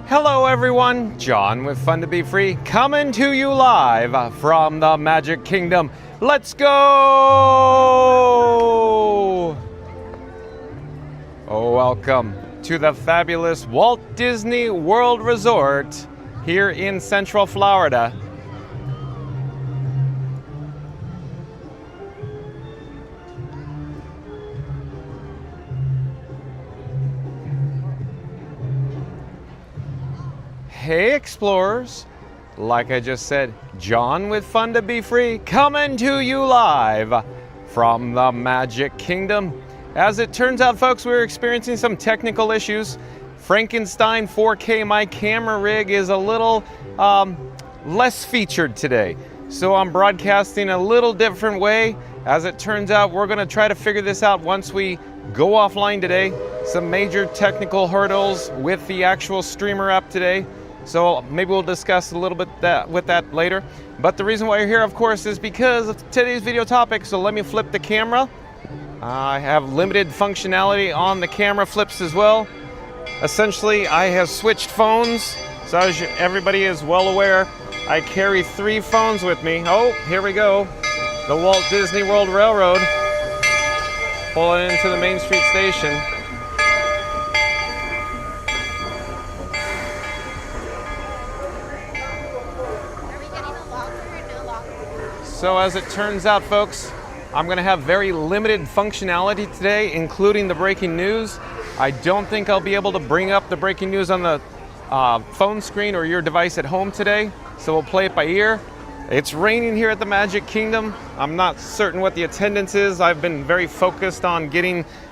Hello everyone, John with Fun to Be Free, coming to you live from the Magic Kingdom. Let's go! Oh, welcome to the fabulous Walt Disney World Resort here in Central Florida. Hey explorers, like I just said, John with Fun to Be Free, coming to you live from the Magic Kingdom. As it turns out, folks, we're experiencing some technical issues. Frankenstein 4K, my camera rig, is a little less featured today. So I'm broadcasting a little different way. As it turns out, we're gonna try to figure this out once we go offline today. Some major technical hurdles with the actual streamer app today. So maybe we'll discuss a little bit with that later. But the reason why you're here, of course, is because of today's video topic. So let me flip the camera. I have limited functionality on the camera flips as well. Essentially, I have switched phones. So as everybody is well aware, I carry 3 phones with me. Oh, here we go. The Walt Disney World Railroad pulling into the Main Street station. So as it turns out, folks, I'm going to have very limited functionality today, including the breaking news. I don't think I'll be able to bring up the breaking news on the phone screen or your device at home today, so we'll play it by ear. It's raining here at the Magic Kingdom. I'm not certain what the attendance is. I've been very focused on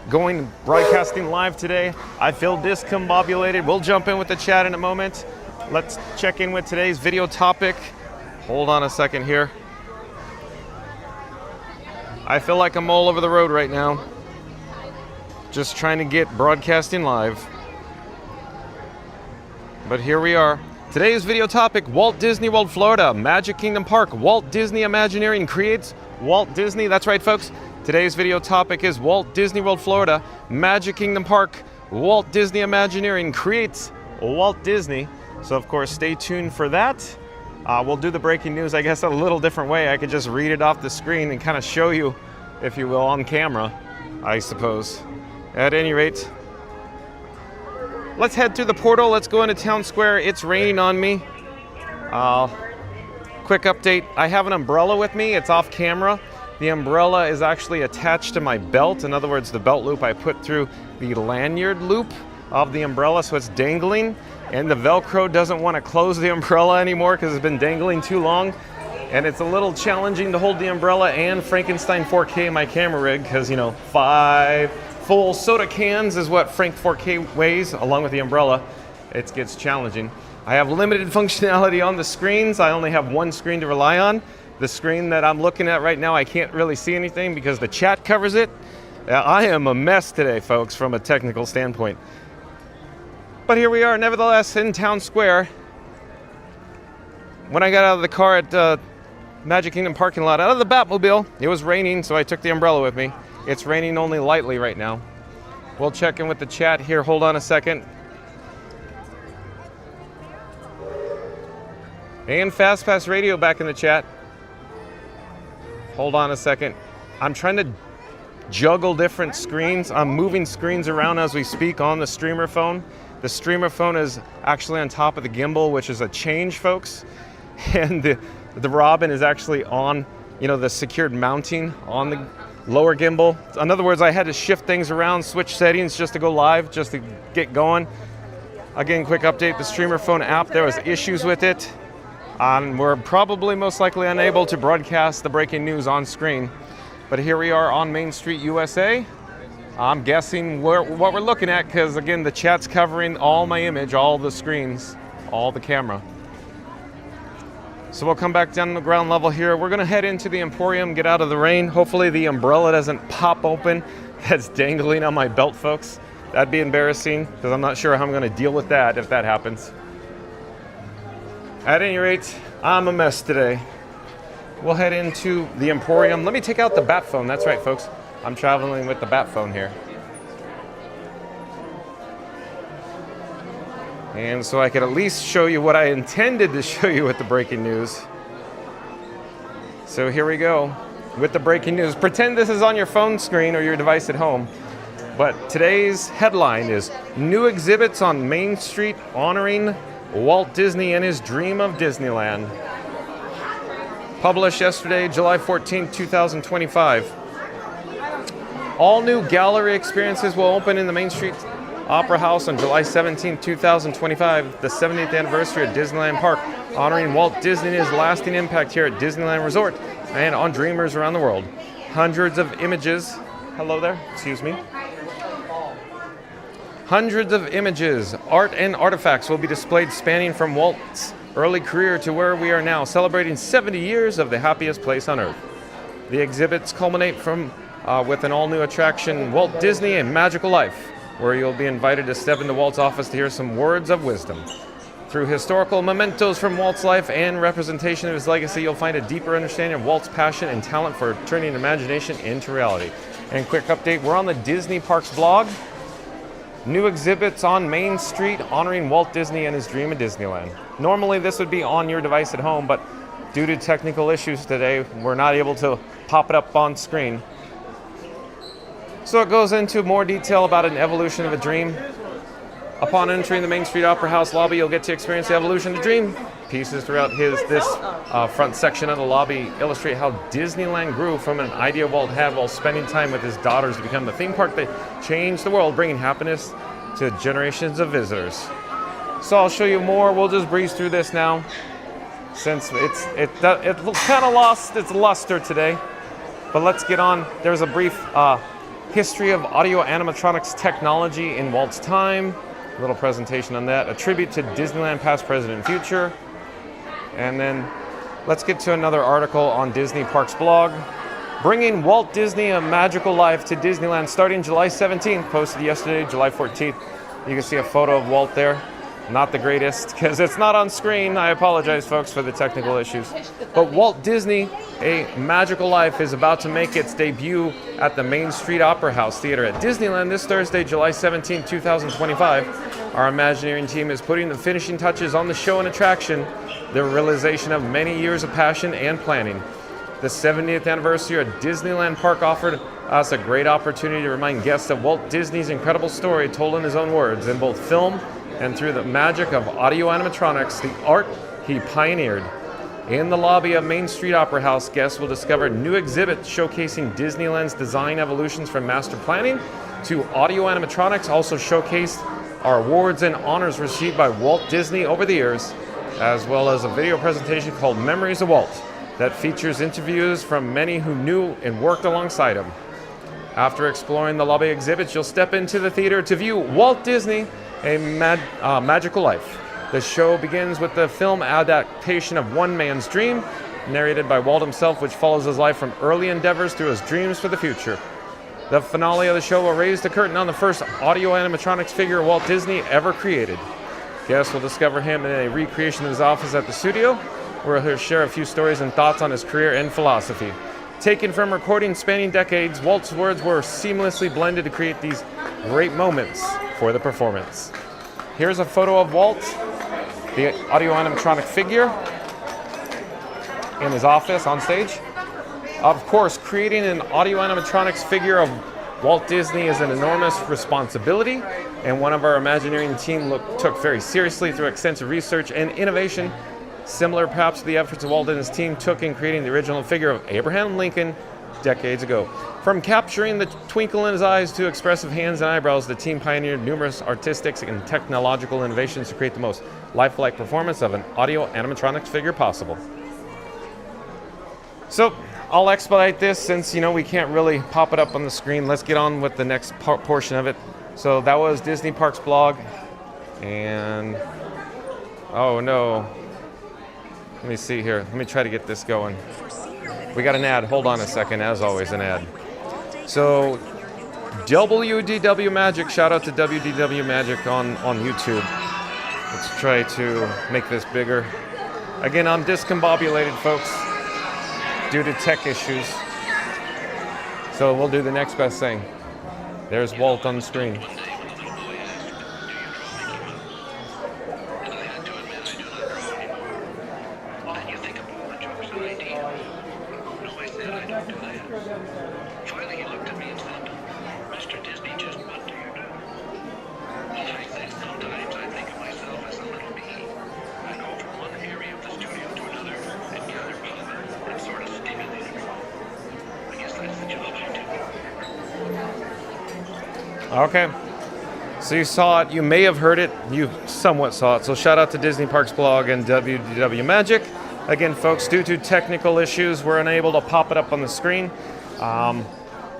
going broadcasting live today. I feel discombobulated. We'll jump in with the chat in a moment. Let's check in with today's video topic. Hold on a second here. I feel like I'm all over the road right now, just trying to get broadcasting live. But here we are. Today's video topic, Walt Disney World, Florida, Magic Kingdom Park. Walt Disney Imagineering creates Walt Disney. That's right, folks. Today's video topic is Walt Disney World, Florida, Magic Kingdom Park. Walt Disney Imagineering creates Walt Disney. So, of course, stay tuned for that. We'll do the breaking news, I guess, a little different way. I could just read it off the screen and kind of show you, if you will, on camera, I suppose. At any rate, let's head through the portal. Let's go into Town Square. It's raining on me. Quick update. I have an umbrella with me. It's off camera. The umbrella is actually attached to my belt. In other words, the belt loop I put through the lanyard loop of the umbrella, so it's dangling. And the Velcro doesn't want to close the umbrella anymore because it's been dangling too long. And it's a little challenging to hold the umbrella and Frankenstein 4K my camera rig because, you know, 5 full soda cans is what Frank 4K weighs along with the umbrella. It gets challenging. I have limited functionality on the screens. I only have one screen to rely on. The screen that I'm looking at right now, I can't really see anything because the chat covers it. I am a mess today, folks, from a technical standpoint. But here we are, nevertheless, in Town Square. When I got out of the car at Magic Kingdom parking lot, out of the Batmobile, it was raining, so I took the umbrella with me. It's raining only lightly right now. We'll check in with the chat here. Hold on a second. And Fast Pass Radio back in the chat. Hold on a second. I'm trying to juggle different screens. I'm moving screens around as we speak on the streamer phone. The streamer phone is actually on top of the gimbal, which is a change, folks. And the Robin is actually on, you know, the secured mounting on the lower gimbal. In other words, I had to shift things around, switch settings just to go live, just to get going. Again, quick update, the streamer phone app, there was issues with it. We're probably most likely unable to broadcast the breaking news on screen. But here we are on Main Street, USA. I'm guessing what we're looking at because, again, the chat's covering all my image, all the screens, all the camera. So we'll come back down to the ground level here. We're going to head into the Emporium, get out of the rain. Hopefully the umbrella doesn't pop open. That's dangling on my belt, folks. That'd be embarrassing because I'm not sure how I'm going to deal with that if that happens. At any rate, I'm a mess today. We'll head into the Emporium. Let me take out the bat phone. That's right, folks. I'm traveling with the bat phone here. And so I could at least show you what I intended to show you with the breaking news. So here we go with the breaking news. Pretend this is on your phone screen or your device at home. But today's headline is New Exhibits on Main Street Honoring Walt Disney and His Dream of Disneyland. Published yesterday, July 14, 2025. All new gallery experiences will open in the Main Street Opera House on July 17, 2025, the 70th anniversary of Disneyland Park, honoring Walt Disney and his lasting impact here at Disneyland Resort and on dreamers around the world. Hundreds of images, hello there, excuse me. Hundreds of images, art, and artifacts will be displayed spanning from Walt's early career to where we are now, celebrating 70 years of the happiest place on earth. The exhibits culminate with an all-new attraction, Walt Disney, A Magical Life, where you'll be invited to step into Walt's office to hear some words of wisdom. Through historical mementos from Walt's life and representation of his legacy, you'll find a deeper understanding of Walt's passion and talent for turning imagination into reality. And quick update, we're on the Disney Parks blog. New exhibits on Main Street honoring Walt Disney and his dream of Disneyland. Normally this would be on your device at home, but due to technical issues today, we're not able to pop it up on screen. So it goes into more detail about an evolution of a dream. Upon entering the Main Street Opera House lobby, you'll get to experience the evolution of the dream. Pieces throughout this front section of the lobby illustrate how Disneyland grew from an idea Walt had while spending time with his daughters to become the theme park that changed the world, bringing happiness to generations of visitors. So I'll show you more. We'll just breeze through this now, since it kind of lost its luster today. But let's get on. There's a brief history of audio animatronics technology in Walt's time. A little presentation on that. A tribute to Disneyland past, present, and future. And then let's get to another article on Disney Parks blog. Bringing Walt Disney a Magical Life to Disneyland starting July 17th. Posted yesterday, July 14th. You can see a photo of Walt there. Not the greatest, because it's not on screen. I apologize, folks, for the technical issues. But Walt Disney, A Magical Life, is about to make its debut at the Main Street Opera House Theater at Disneyland this Thursday, July 17, 2025. Our Imagineering team is putting the finishing touches on the show and attraction, the realization of many years of passion and planning. The 70th anniversary of Disneyland Park offered us a great opportunity to remind guests of Walt Disney's incredible story told in his own words in both film and through the magic of audio animatronics, the art he pioneered. In the lobby of Main Street Opera House, guests will discover new exhibits showcasing Disneyland's design evolutions from master planning to audio animatronics, also showcased our awards and honors received by Walt Disney over the years, as well as a video presentation called Memories of Walt that features interviews from many who knew and worked alongside him. After exploring the lobby exhibits, you'll step into the theater to view Walt Disney, A Magical Life. The show begins with the film adaptation of One Man's Dream, narrated by Walt himself, which follows his life from early endeavors through his dreams for the future. The finale of the show will raise the curtain on the first audio animatronics figure Walt Disney ever created. Guests will discover him in a recreation of his office at the studio, where he'll share a few stories and thoughts on his career and philosophy. Taken from recordings spanning decades, Walt's words were seamlessly blended to create these great moments for the performance. Here's a photo of Walt, the audio animatronic figure, in his office on stage. Of course, creating an audio animatronics figure of Walt Disney is an enormous responsibility, and one of our Imagineering team took very seriously through extensive research and innovation, similar perhaps to the efforts Walt and his team took in creating the original figure of Abraham Lincoln decades ago. From capturing the twinkle in his eyes to expressive hands and eyebrows, the team pioneered numerous artistic and technological innovations to create the most lifelike performance of an audio animatronics figure possible. So I'll expedite this since, we can't really pop it up on the screen. Let's get on with the next portion of it. So that was Disney Parks blog, and oh no. Let me see here. Let me try to get this going. We got an ad. Hold on a second. As always, an ad. So, WDW Magic. Shout out to WDW Magic on YouTube. Let's try to make this bigger. Again, I'm discombobulated, folks, due to tech issues. So we'll do the next best thing. There's Walt on the screen. Okay. So you saw it, you may have heard it, you somewhat saw it. So shout out to Disney Parks blog and WDW Magic. Again, folks, due to technical issues, we're unable to pop it up on the screen.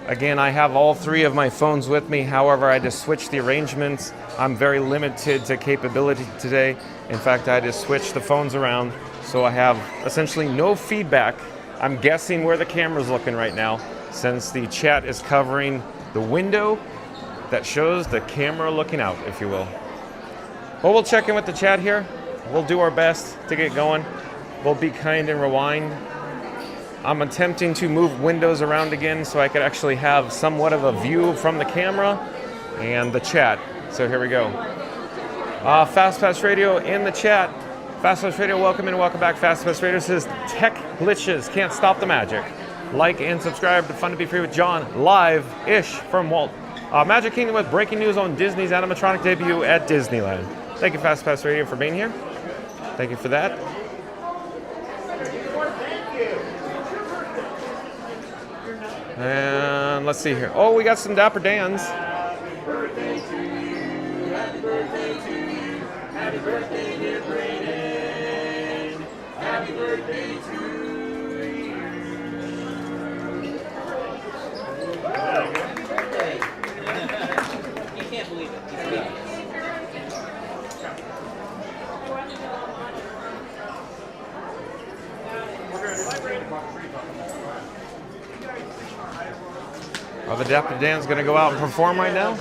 Again, I have all three of my phones with me. However, I just switched the arrangements. I'm very limited to capability today. In fact, I just switched the phones around. So I have essentially no feedback. I'm guessing where the camera's looking right now, since the chat is covering the window that shows the camera looking out, if you will. But we'll check in with the chat here. We'll do our best to get going. We'll be kind and rewind. I'm attempting to move windows around again so I could actually have somewhat of a view from the camera and the chat. So here we go. Fast Pass Radio in the chat. Fast Pass Radio, welcome and welcome back. Fast Pass Radio says tech glitches can't stop the magic. Like and subscribe to Fun to Be Free with John, live-ish from Walt Magic Kingdom with breaking news on Disney's animatronic debut at Disneyland. Thank you, Fast Pass Radio, for being here. Thank you for that. And let's see here. Oh, we got some Dapper Dans. Happy birthday to you. Happy birthday to you. Happy birthday, dear Brayden. Happy birthday to you. Happy birthday. You can't believe it. Are the Dapper Dans going to go out and perform right now?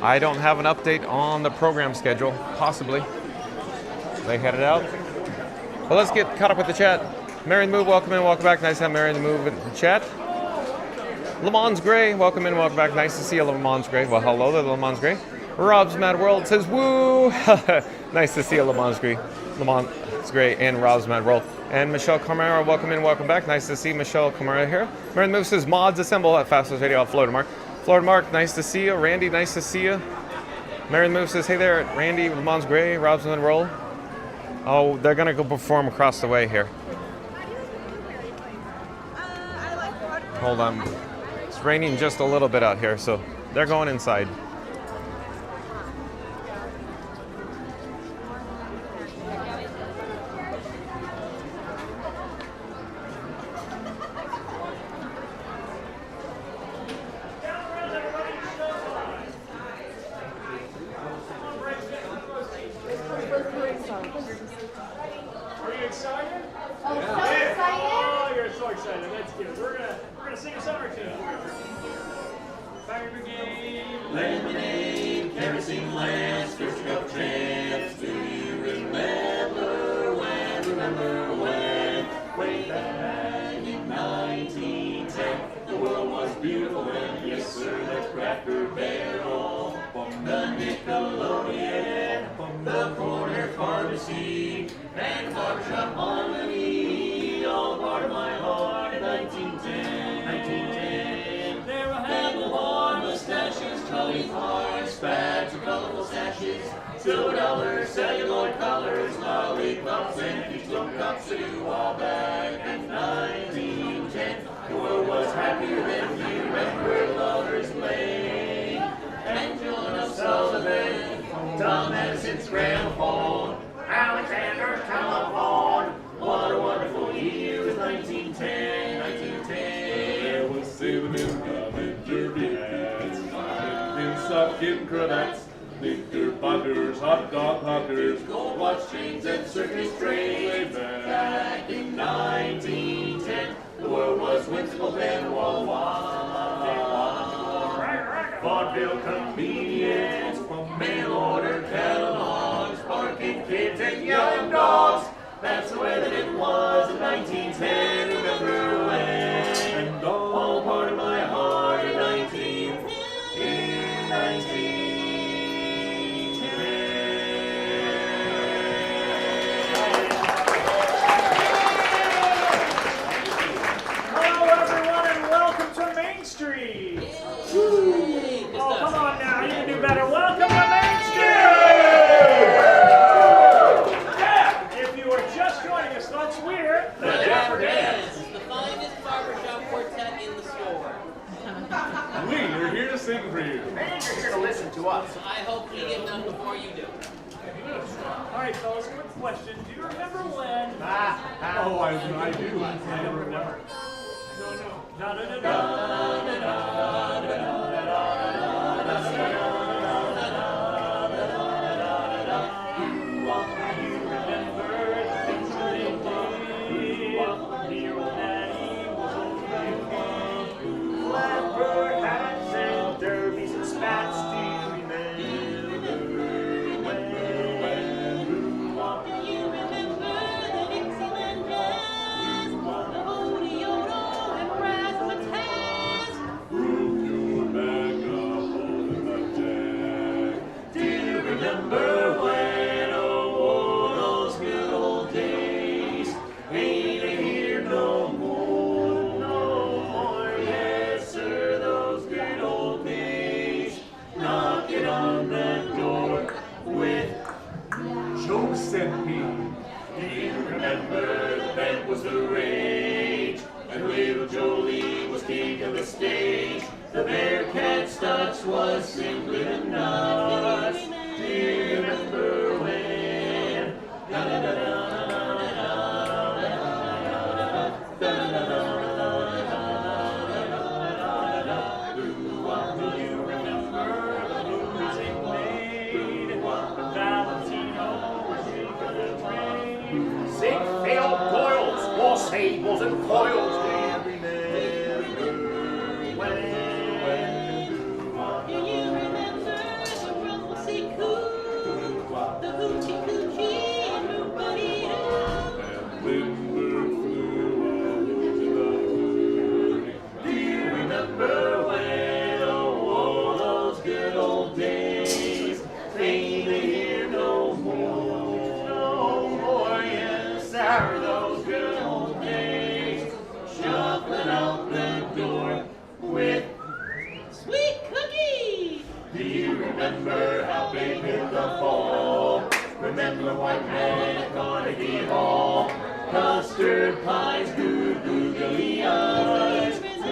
I don't have an update on the program schedule. Possibly. They headed out. Well, let's get caught up with the chat. Mary in the Move, welcome in, welcome back. Nice to have Mary in the Move in the chat. Le Mans Gray, welcome in, welcome back. Nice to see you, Le Mans Gray. Well, hello there, Le Mans Gray. Rob's Mad World says, woo! Nice to see you, Le Mans Gray. Le Mans Gray and Rob's Mad World. And Michelle Camara, welcome in, welcome back. Nice to see Michelle Camara here. Mary Move says, mods assemble at Fastest Radio at Florida Mark. Florida Mark, nice to see you. Randy, nice to see you. Mary Move says, hey there, Randy, Le Mans Gray, Rob's Mad World. Oh, they're going to go perform across the way here. Hold on. It's raining just a little bit out here, so they're going inside. Silver dollars, celluloid collars, lollipops, and peach cups to all back in 1910. The world was happier than you remember Lover's Lane. Angela Sullivan, Tom Madison's gramophone, Alexander telephone. What a wonderful year was 1910, 1910. There was Sailor Moon coming to dance, in stocking cravats. Knickerbockers, hot dog hawkers, gold watch chains and circus trains. Back in 1910, the world was whimsical then worldwide. Vaudeville comedians, mail order catalogs, barking kids and young dogs. That's the way that it was in 1910. Remember when? And all part of my heart in 1910. Street. Oh, come on now, you can do better. Welcome to Main Street! Yeah. If you were just joining us, folks, we're the Dapper Dans. what? I hope we get done before you do. All right, fellas, quick question. Do you remember when? Oh, I do. I don't remember. Blackbird hats and derbies and spats. Do you remember when? Do you remember the Dixieland jazz? The Odioto and Razzmatazz? Do you remember when? Oh, those good old days ain't here no more, no more. Yes, sir, those good old days. Knocking on the door with. Josephine. Do you remember that was the rage? And little Jolie was king of the stage. The Bearcat Stutz was simply the nuts. Do you remember when? Da da da da da do you remember the music made? The Valentino was shaking the train. Sick failed coils, war sables and coils. Do you remember when? Do you remember the Rumpelsy Coo? The Hoochie Coochie and Hoopity Doo? Do you remember when? Oh, those good old days ain't here no more, no more. Yes, sir, those good old days. Shuffling out the door with. Sweet Cookie! Do you remember how big hit the fall? Remember White Man at Carnegie Hall? Custard pies, goo googly eyes. Remember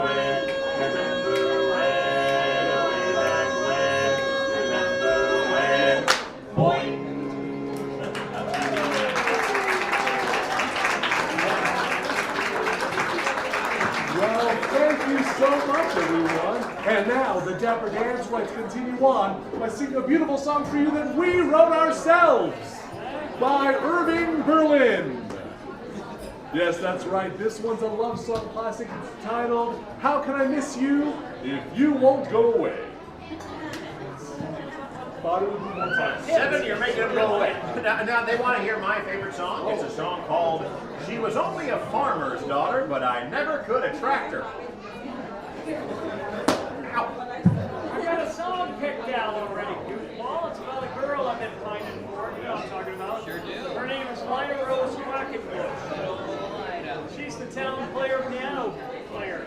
when? Remember when? Way back when? Remember when? Boing! Well, thank you so much, everyone. And now the Dapper Dans would like to continue on by singing a beautiful song for you that we wrote ourselves by Irving Berlin. Yes, that's right. This one's a love song classic. It's titled "How Can I Miss You If You Won't Go Away." Thought it would be more time. Seven, you're making them go away. Now they want to hear my favorite song. It's a song called "She Was Only a Farmer's Daughter, But I Never Could Attract Her." I got a song picked out already, goofball. It's about a girl I've been finding for. You know what I'm talking about? Sure do. Her name is Lina Rose Quackenbush. She's the town player piano player.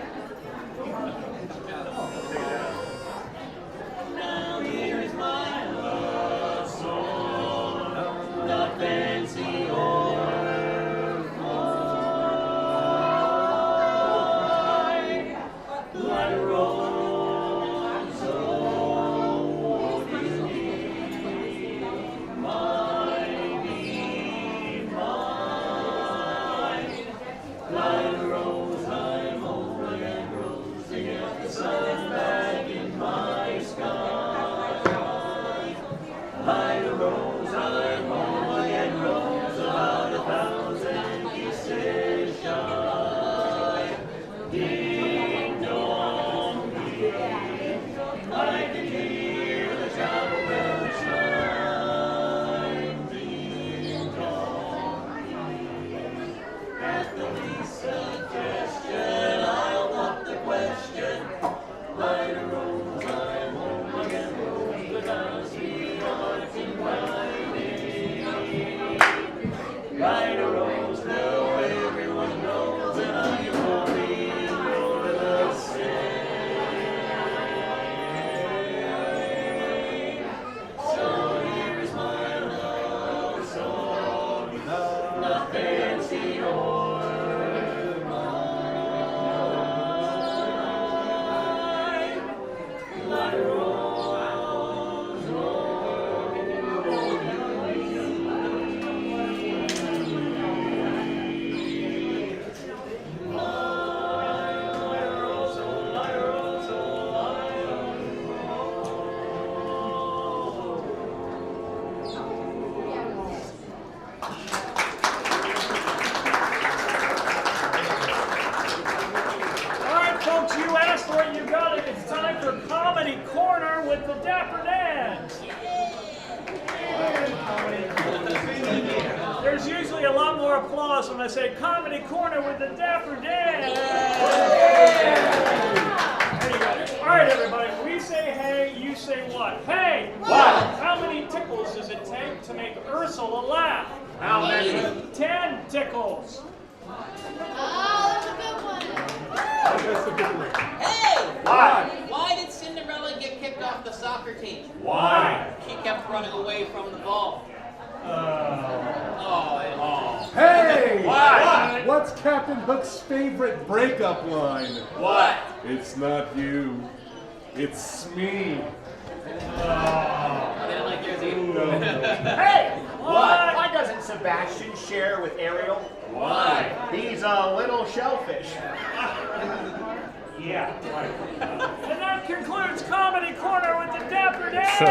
Now here is my love song, the fancy or Lina Rose, oh, be mine, be mine. Lina Rose, Dapper Dans. There's usually a lot more applause when I say Comedy Corner with the Dapper Dans. All right, everybody. When we say hey, you say what? Hey! What? How many tickles does it take to make Ursula laugh? How many? 10 tickles. Oh, that's a good one. That's the big one. Hey! What? Why did Cinderella get kicked off the soccer team? Why? She kept running away from the ball. Hey! What? What's Captain Hook's favorite breakup line? What? It's not you. It's me. I didn't like yours either. Hey! What? Why doesn't Sebastian share with Ariel? Why? He's a little shellfish. Yeah, right. And that concludes Comedy Corner with the Dapper Dans.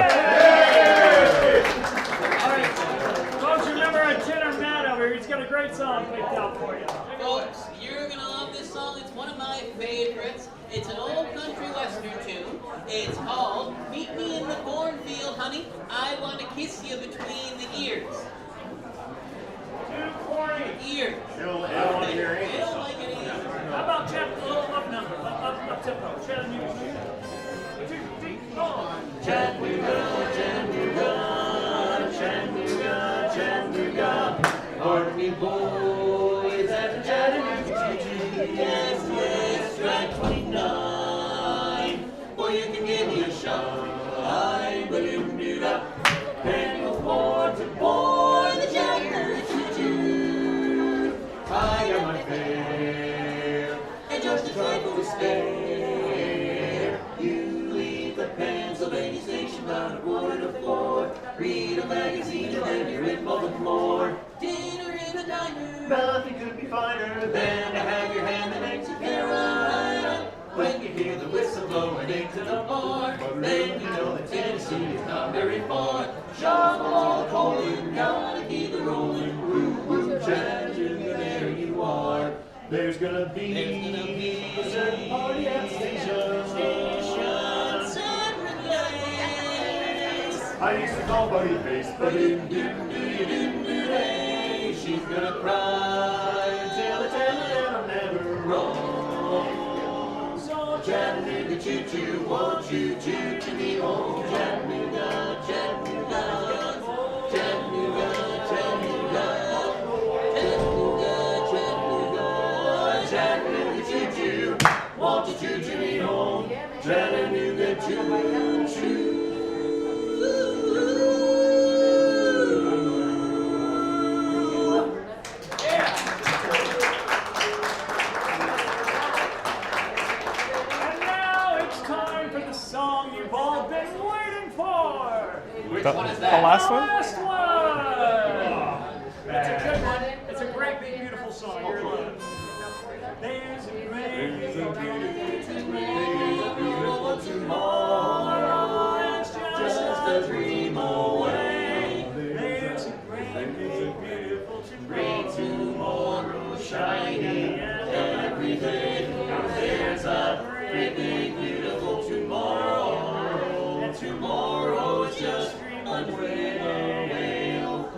All right, folks, remember our tenor Matt over here. He's got a great song picked out for you. Folks, you're gonna love this song. It's one of my favorites. It's an old country western tune. It's called Meet Me in the Cornfield, Honey. I Want to Kiss You Between the Ears. Too corny. Ears. You'll want to hear They English. don't like it either. How about a little up number, up tempo, Chattanooga. Chattanooga. Pardon me, boys, at Chattanooga. Yes, track 29. Boy, you can give me a shot. But you can do that. And go forward to board the Chattanooga choo-choo. I got my fare, and just a trifle to spare. You leave the Pennsylvania station about a quarter to 4. Read a magazine and then you're in Baltimore. Dinner in the diner. Nothing could be finer than to have your ham and eggs in Carolina. When you hear the whistle blowing into the bar, then you know that Tennessee is not very far. Shove all the coal, you gotta keep it rolling. Woo woo, Chattanooga, there you are. There's gonna be a certain party at the station. I used to call Buddy Face, but she's gonna cry until it's ended and I'm never wrong. So Chattanooga choo-choo, won't you choo-choo me home? Chattanooga, Chattanooga, Chattanooga, Chattanooga, Chattanooga, Chattanooga, Chattanooga choo-choo, won't you choo-choo me home? Chattanooga choo-choo. Song you've all been waiting for. Which The- one is the that? last one? Last one. It's a good one. It's a great, big, beautiful song. You're gonna love it. There's a great, beautiful tomorrow. It's just a dream away. There's a great, beautiful tomorrow shining every day. There's a great, beautiful tomorrow, and tomorrow is just dream away.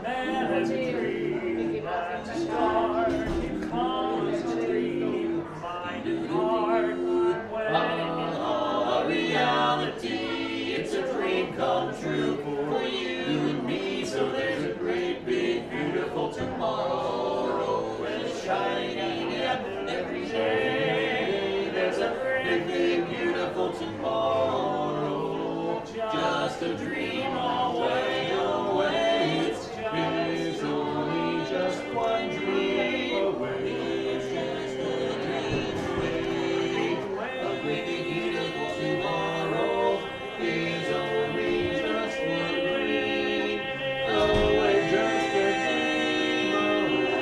Man has a dream that's a start. It comes a dream, mind and heart. When a reality, it's a dream come true for you and me. So there's a great, big, beautiful tomorrow, and it's shining every day. There's a great, big, beautiful tomorrow, just a dream away, away. It's only just one dream away. It's just a dream away. A great, big, beautiful tomorrow is only just one dream away, just a dream away.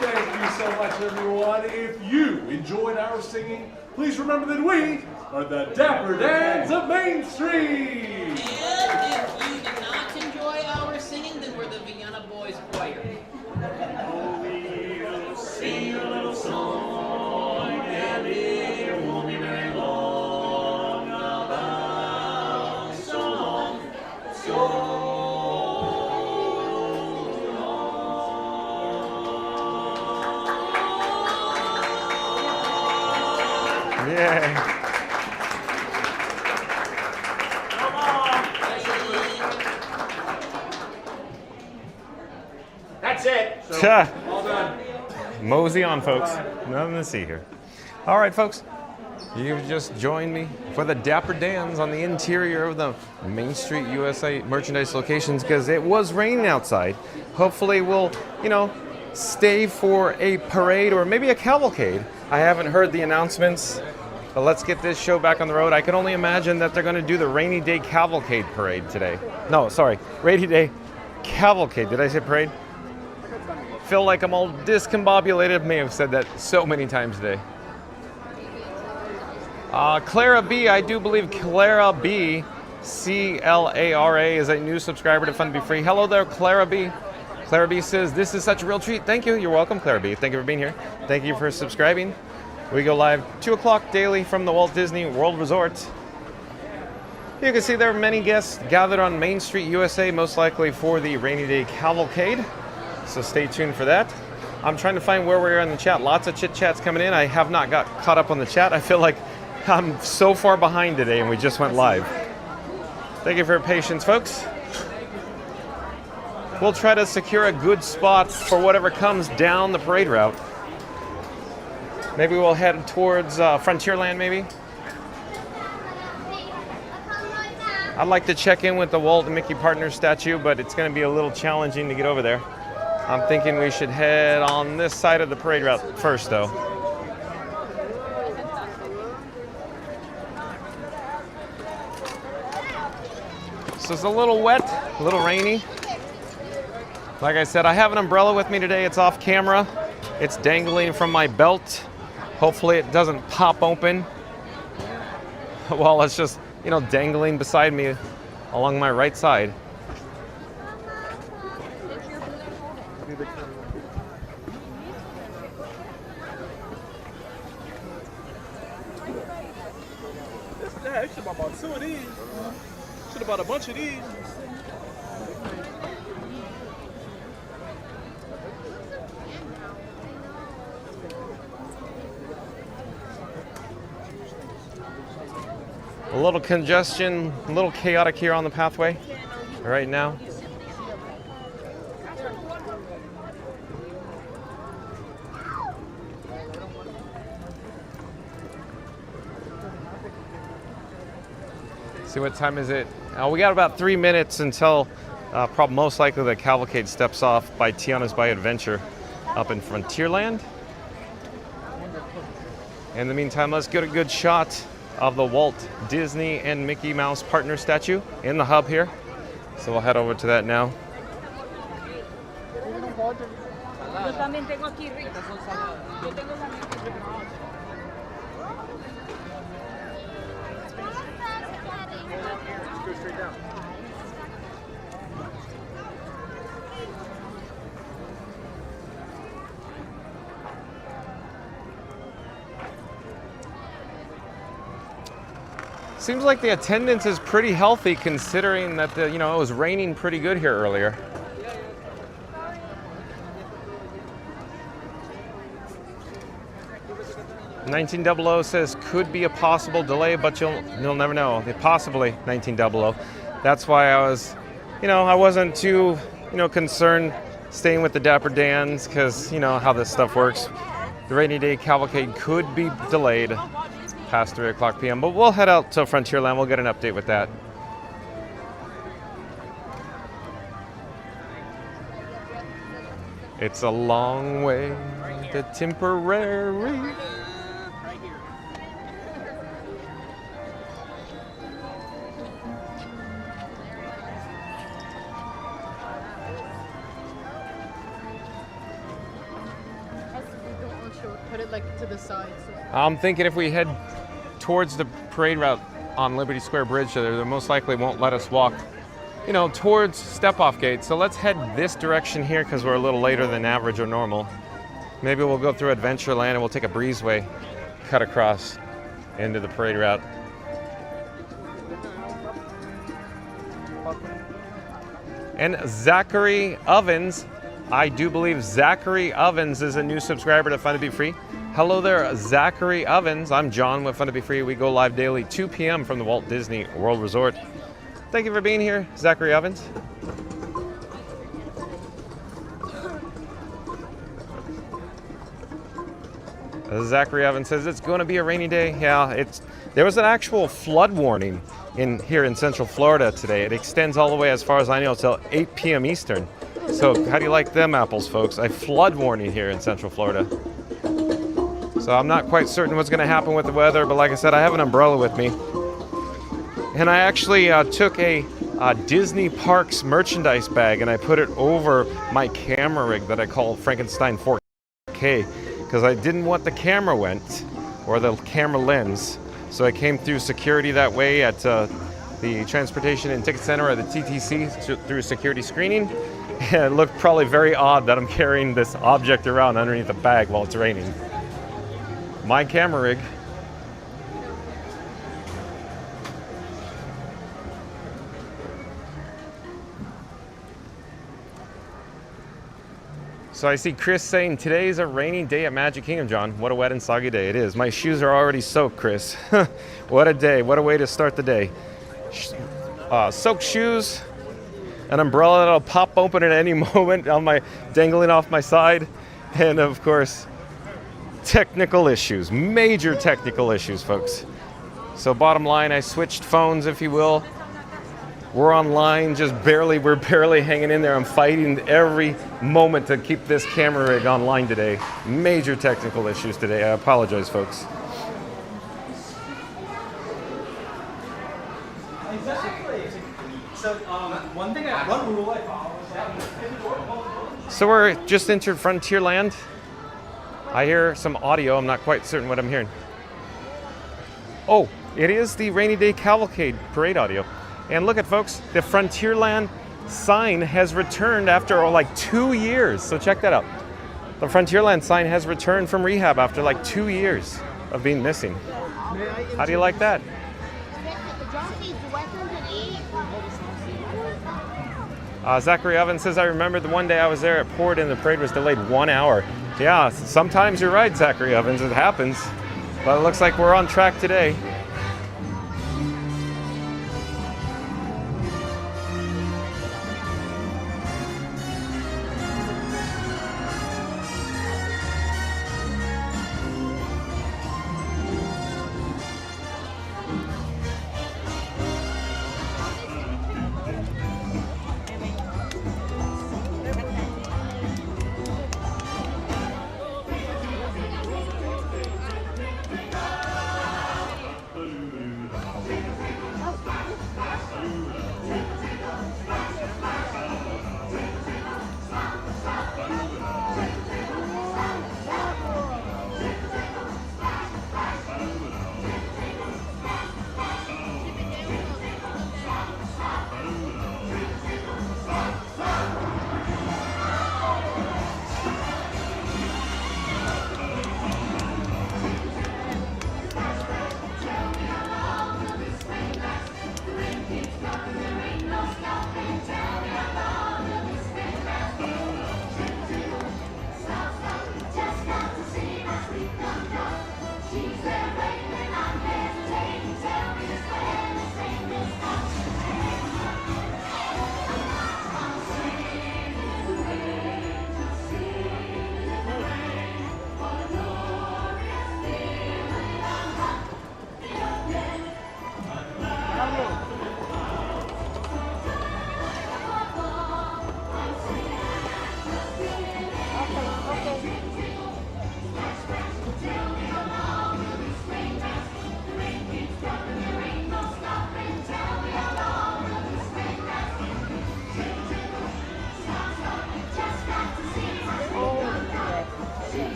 Thank you so much, everyone. If you enjoyed our singing, please remember that we are the Dapper Dans of Main Street. And if you did not enjoy our singing, then we're the Vienna Boys Choir. Yay. Come on. That's it. Ta. All done. Mosey on, folks. Nothing to see here. All right, folks. You've just joined me for the Dapper Dans on the interior of the Main Street USA merchandise locations because it was raining outside. Hopefully we'll, stay for a parade or maybe a cavalcade. I haven't heard the announcements, but let's get this show back on the road. I can only imagine that they're going to do the Rainy Day Cavalcade parade today. No, sorry, Rainy Day Cavalcade. Did I say parade? Feel like I'm all discombobulated. May have said that so many times today. Clara B, I do believe Clara B, C-L-A-R-A, is a new subscriber to Fun to Be Free. Hello there, Clara B. Clara B says, this is such a real treat. Thank you. You're welcome, Clara B. Thank you for being here. Thank you for subscribing. We go live 2 o'clock daily from the Walt Disney World Resort. You can see there are many guests gathered on Main Street, USA, most likely for the Rainy Day Cavalcade. So stay tuned for that. I'm trying to find where we are in the chat. Lots of chit-chats coming in. I have not got caught up on the chat. I feel like I'm so far behind today and we just went live. Thank you for your patience, folks. We'll try to secure a good spot for whatever comes down the parade route. Maybe we'll head towards Frontierland, maybe. I'd like to check in with the Walt and Mickey Partners statue, but it's going to be a little challenging to get over there. I'm thinking we should head on this side of the parade route first, though. So it's a little wet, a little rainy. Like I said, I have an umbrella with me today. It's off camera. It's dangling from my belt. Hopefully it doesn't pop open while it's just, dangling beside me along my right side. Yeah, I should have bought 2 of these. Should have bought a bunch of these. A little congestion, a little chaotic here on the pathway right now. See, what time is it? We got about 3 minutes until probably most likely the Cavalcade steps off by Tiana's Bay Adventure up in Frontierland. In the meantime, let's get a good shot of the Walt Disney and Mickey Mouse partner statue in the hub here. So we'll head over to that now. Seems like the attendance is pretty healthy considering that it was raining pretty good here earlier. $1900 says could be a possible delay, but you'll never know. Possibly $1900. That's why I was, I wasn't too, concerned staying with the Dapper Dans because how this stuff works. The Rainy Day Cavalcade could be delayed past 3 o'clock p.m., but we'll head out to Frontierland. We'll get an update with that. It's a long way to Temporary. Put it to the side. I'm thinking if we head towards the parade route on Liberty Square Bridge, they most likely won't let us walk, towards Step-Off Gate. So let's head this direction here because we're a little later than average or normal. Maybe we'll go through Adventureland and we'll take a breezeway, cut across into the parade route. And Zachary Ovens, I do believe Zachary Ovens is a new subscriber to Fun to Be Free. Hello there, Zachary Ovens. I'm John with Fun to Be Free. We go live daily 2 p.m. from the Walt Disney World Resort. Thank you for being here, Zachary Ovens. Zachary Evans says it's going to be a rainy day. Yeah, there was an actual flood warning here in Central Florida today. It extends all the way, as far as I know, till 8 p.m. Eastern. So how do you like them apples, folks? A flood warning here in Central Florida. So I'm not quite certain what's going to happen with the weather, but like I said, I have an umbrella with me. And I actually took a Disney Parks merchandise bag and I put it over my camera rig that I call Frankenstein 4K. Because I didn't want the camera went, or the camera lens. So I came through security that way at the Transportation and Ticket Center or the TTC through security screening. And it looked probably very odd that I'm carrying this object around underneath the bag while it's raining. My camera rig. So I see Chris saying, today's a rainy day at Magic Kingdom, John. What a wet and soggy day it is. My shoes are already soaked, Chris. What a day. What a way to start the day. Soaked shoes, an umbrella that'll pop open at any moment dangling off my side. And of course, technical issues, major technical issues, folks. So bottom line, I switched phones, if you will. We're online, we're barely hanging in there. I'm fighting every moment to keep this camera rig online today. Major technical issues today. I apologize, folks. Exactly. So one rule I follow is that. So we're just entered Frontierland. I hear some audio. I'm not quite certain what I'm hearing. Oh, it is the Rainy Day Cavalcade parade audio. And look at, folks, the Frontierland sign has returned after like 2 years. So check that out. The Frontierland sign has returned from rehab after like 2 years of being missing. How do you like that? Zachary Evans says, I remember the one day I was there, it poured and the parade was delayed 1 hour. Yeah, sometimes you're right, Zachary Evans, it happens. But it looks like we're on track today.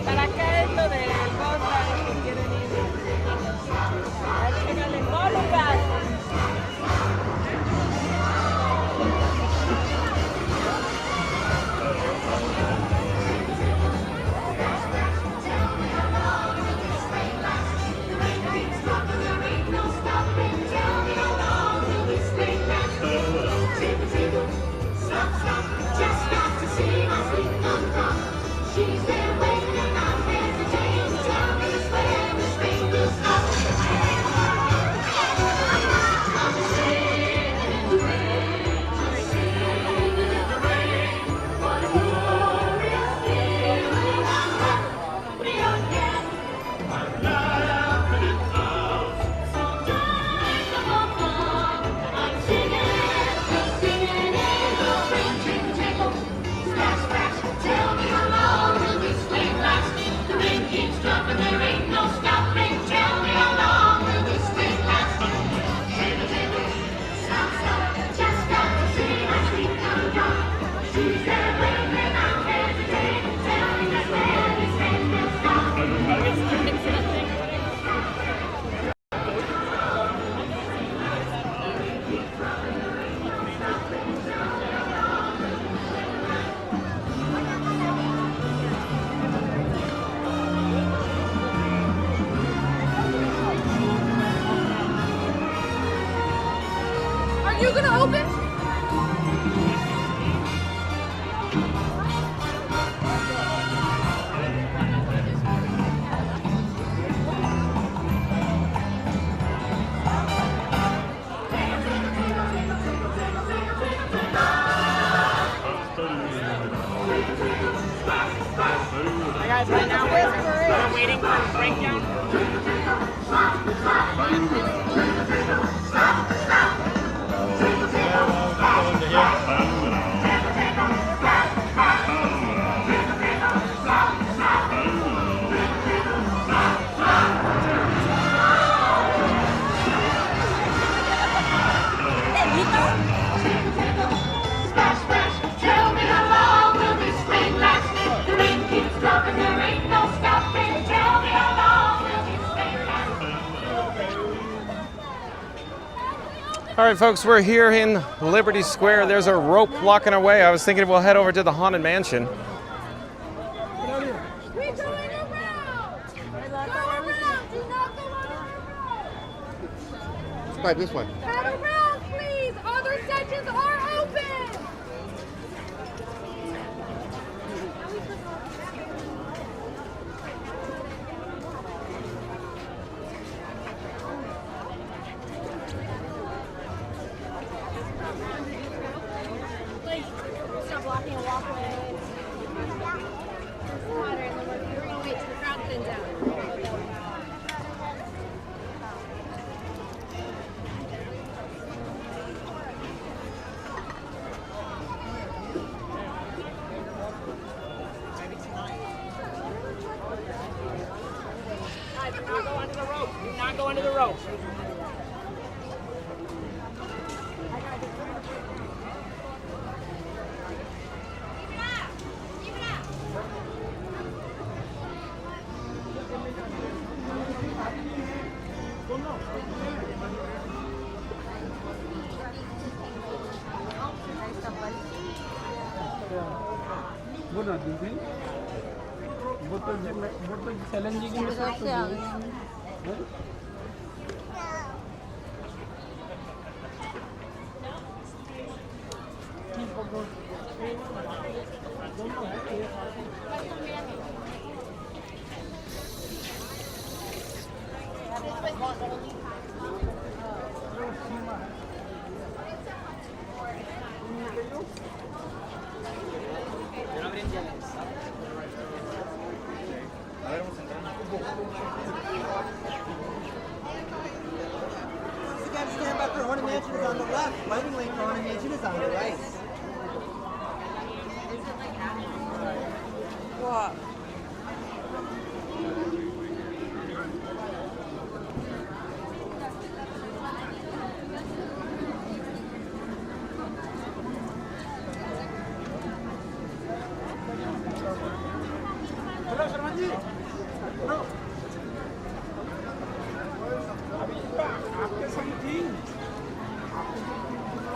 Para acá es lo del Ghostwriting que quieren ir. Díganle, no, Lucas. She's there waiting and not hesitating to tell me this way this thing will stop. I'm just singing in the rain, just singing in the rain. What a glorious feeling I'm happy again. I'm laughing at clouds, so joyful fun. I'm singing, just singing in the rain. Tinkle, tinkle, splash, splash, tell me how long will this thing last? The rain keeps dropping, there ain't no stopping. Tell me how long will this thing last? Tinkle, tinkle, stop, stop, just got to see my sweet little drop. She's there waiting and I'm hesitating. Tell me just when this thing will stop. Are you gonna open? Guys, right now we're waiting for a breakdown. Splash, splash, tell me how long will this rain last? The rain keeps dropping, there ain't no stopping. Tell me how long will this rain last? All right, folks, we're here in Liberty Square. There's a rope blocking our way. I was thinking we'll head over to the Haunted Mansion. We're going around! Go around! Do not go on around! Right, this way. Head around, please! Other sections are open! Please, stop blocking a walkway. We're gonna wait till the crowd thins out. Guys, do not go under the rope. Do not go under the rope. Stand back there. Haunted Mansion is on the left. Lighting lane for Haunted Mansion is on the right. What?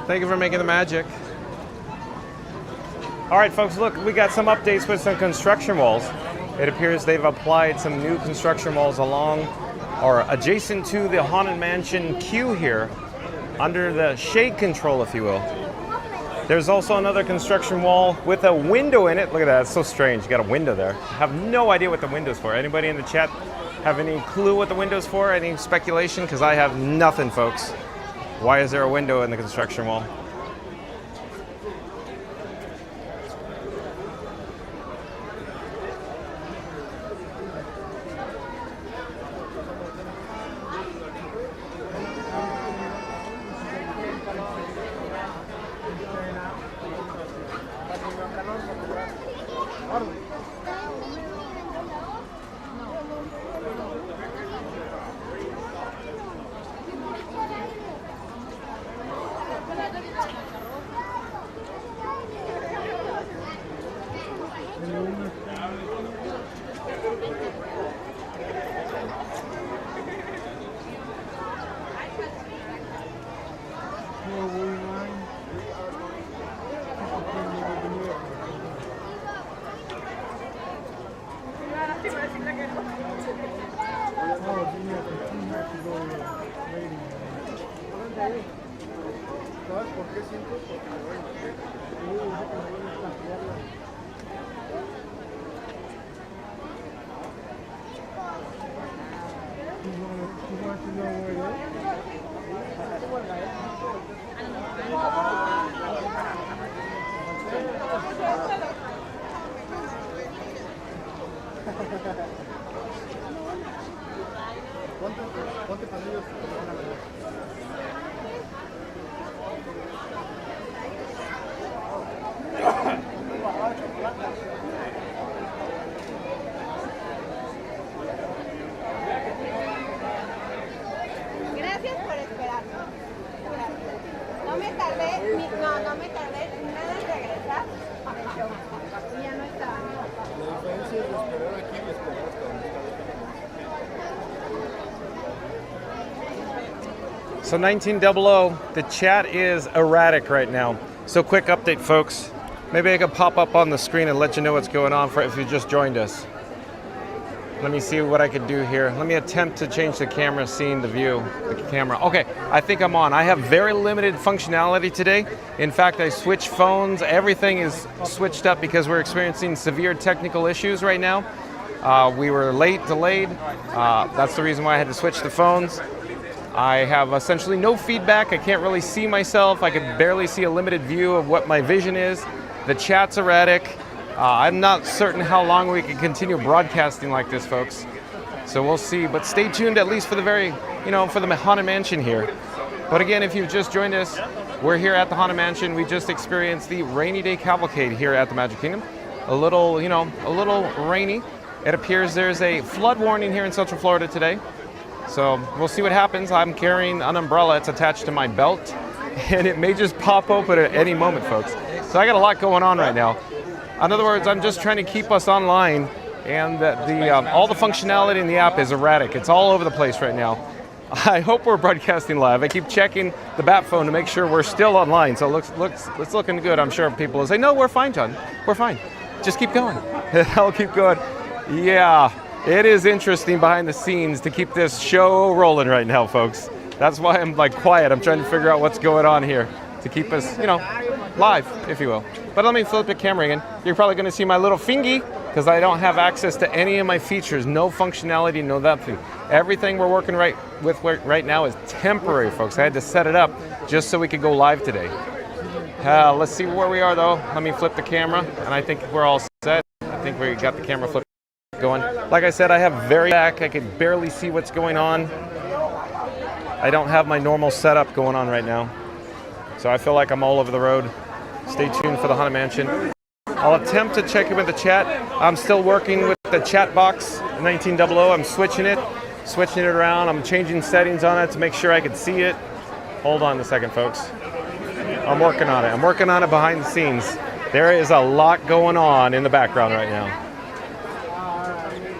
Thank you for making the magic. All right, folks, look, we got some updates with some construction walls. It appears they've applied some new construction walls along or adjacent to the Haunted Mansion queue here, under the shade control, if you will. There's also another construction wall with a window in it. Look at that, it's so strange, you got a window there. I have no idea what the window's for. Anybody in the chat have any clue what the window's for? Any speculation? Because I have nothing, folks. Why is there a window in the construction wall? Gracias por esperarnos. No me tardé, no me tardé nada en regresar del show. Y ya no estaba. La diferencia es esperar aquí y esperar hasta donde está. So 1900, the chat is erratic right now. So quick update, folks. Maybe I could pop up on the screen and let you know what's going on for if you just joined us. Let me see what I could do here. Let me attempt to change the camera scene, the view, the camera. Okay, I think I'm on. I have very limited functionality today. In fact, I switched phones. Everything is switched up because we're experiencing severe technical issues right now. We were late, delayed. That's the reason why I had to switch the phones. I have essentially no feedback. I can't really see myself. I could barely see a limited view of what my vision is. The chat's erratic. I'm not certain how long we can continue broadcasting like this, folks. So we'll see, but stay tuned at least for the for the Haunted Mansion here. But again, if you've just joined us, we're here at the Haunted Mansion. We just experienced the rainy day cavalcade here at the Magic Kingdom. A little rainy. It appears there's a flood warning here in Central Florida today. So we'll see what happens. I'm carrying an umbrella. It's attached to my belt, and it may just pop open at any moment, folks. So I got a lot going on right now. In other words, I'm just trying to keep us online, and all the functionality in the app is erratic. It's all over the place right now. I hope we're broadcasting live. I keep checking the bat phone to make sure we're still online. So it's looking good. I'm sure people will say, no, we're fine, John. We're fine. Just keep going. I'll keep going. Yeah, it is interesting behind the scenes to keep this show rolling right now, folks. That's why I'm quiet. I'm trying to figure out what's going on here to keep us, live, if you will. But let me flip the camera again. You're probably going to see my little fingy because I don't have access to any of my features. No functionality, no nothing. Everything we're working with right now is temporary, folks. I had to set it up just so we could go live today. Let's see where we are, though. Let me flip the camera, and I think we're all set. I think we got the camera flipped going. Like I said, I have very back. I can barely see what's going on. I don't have my normal setup going on right now. So I feel like I'm all over the road. Stay tuned for the Haunted Mansion. I'll attempt to check in with the chat. I'm still working with the chat box 1900. I'm switching it around. I'm changing settings on it to make sure I can see it. Hold on a second, folks. I'm working on it. I'm working on it behind the scenes. There is a lot going on in the background right now.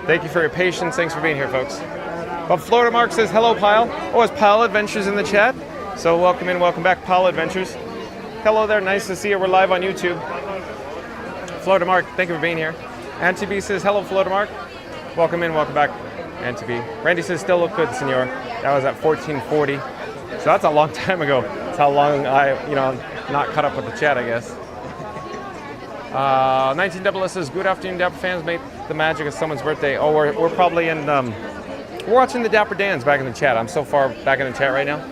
Thank you for your patience. Thanks for being here, folks. But Florida Mark says, hello, Pile. Oh, it's Pile Adventures in the chat. So welcome in, welcome back, Pile Adventures. Hello there, nice to see you. We're live on YouTube. Florida Mark, thank you for being here. Auntie B says, hello, Florida Mark. Welcome in, welcome back, Auntie B. Randy says, still look good, senor. That was at 1440. So that's a long time ago. That's how long I, not caught up with the chat, I guess. 1900 says, good afternoon, Dapper fans. Made the magic of someone's birthday. Oh, we're probably in, we're watching the Dapper Dans back in the chat. I'm so far back in the chat right now.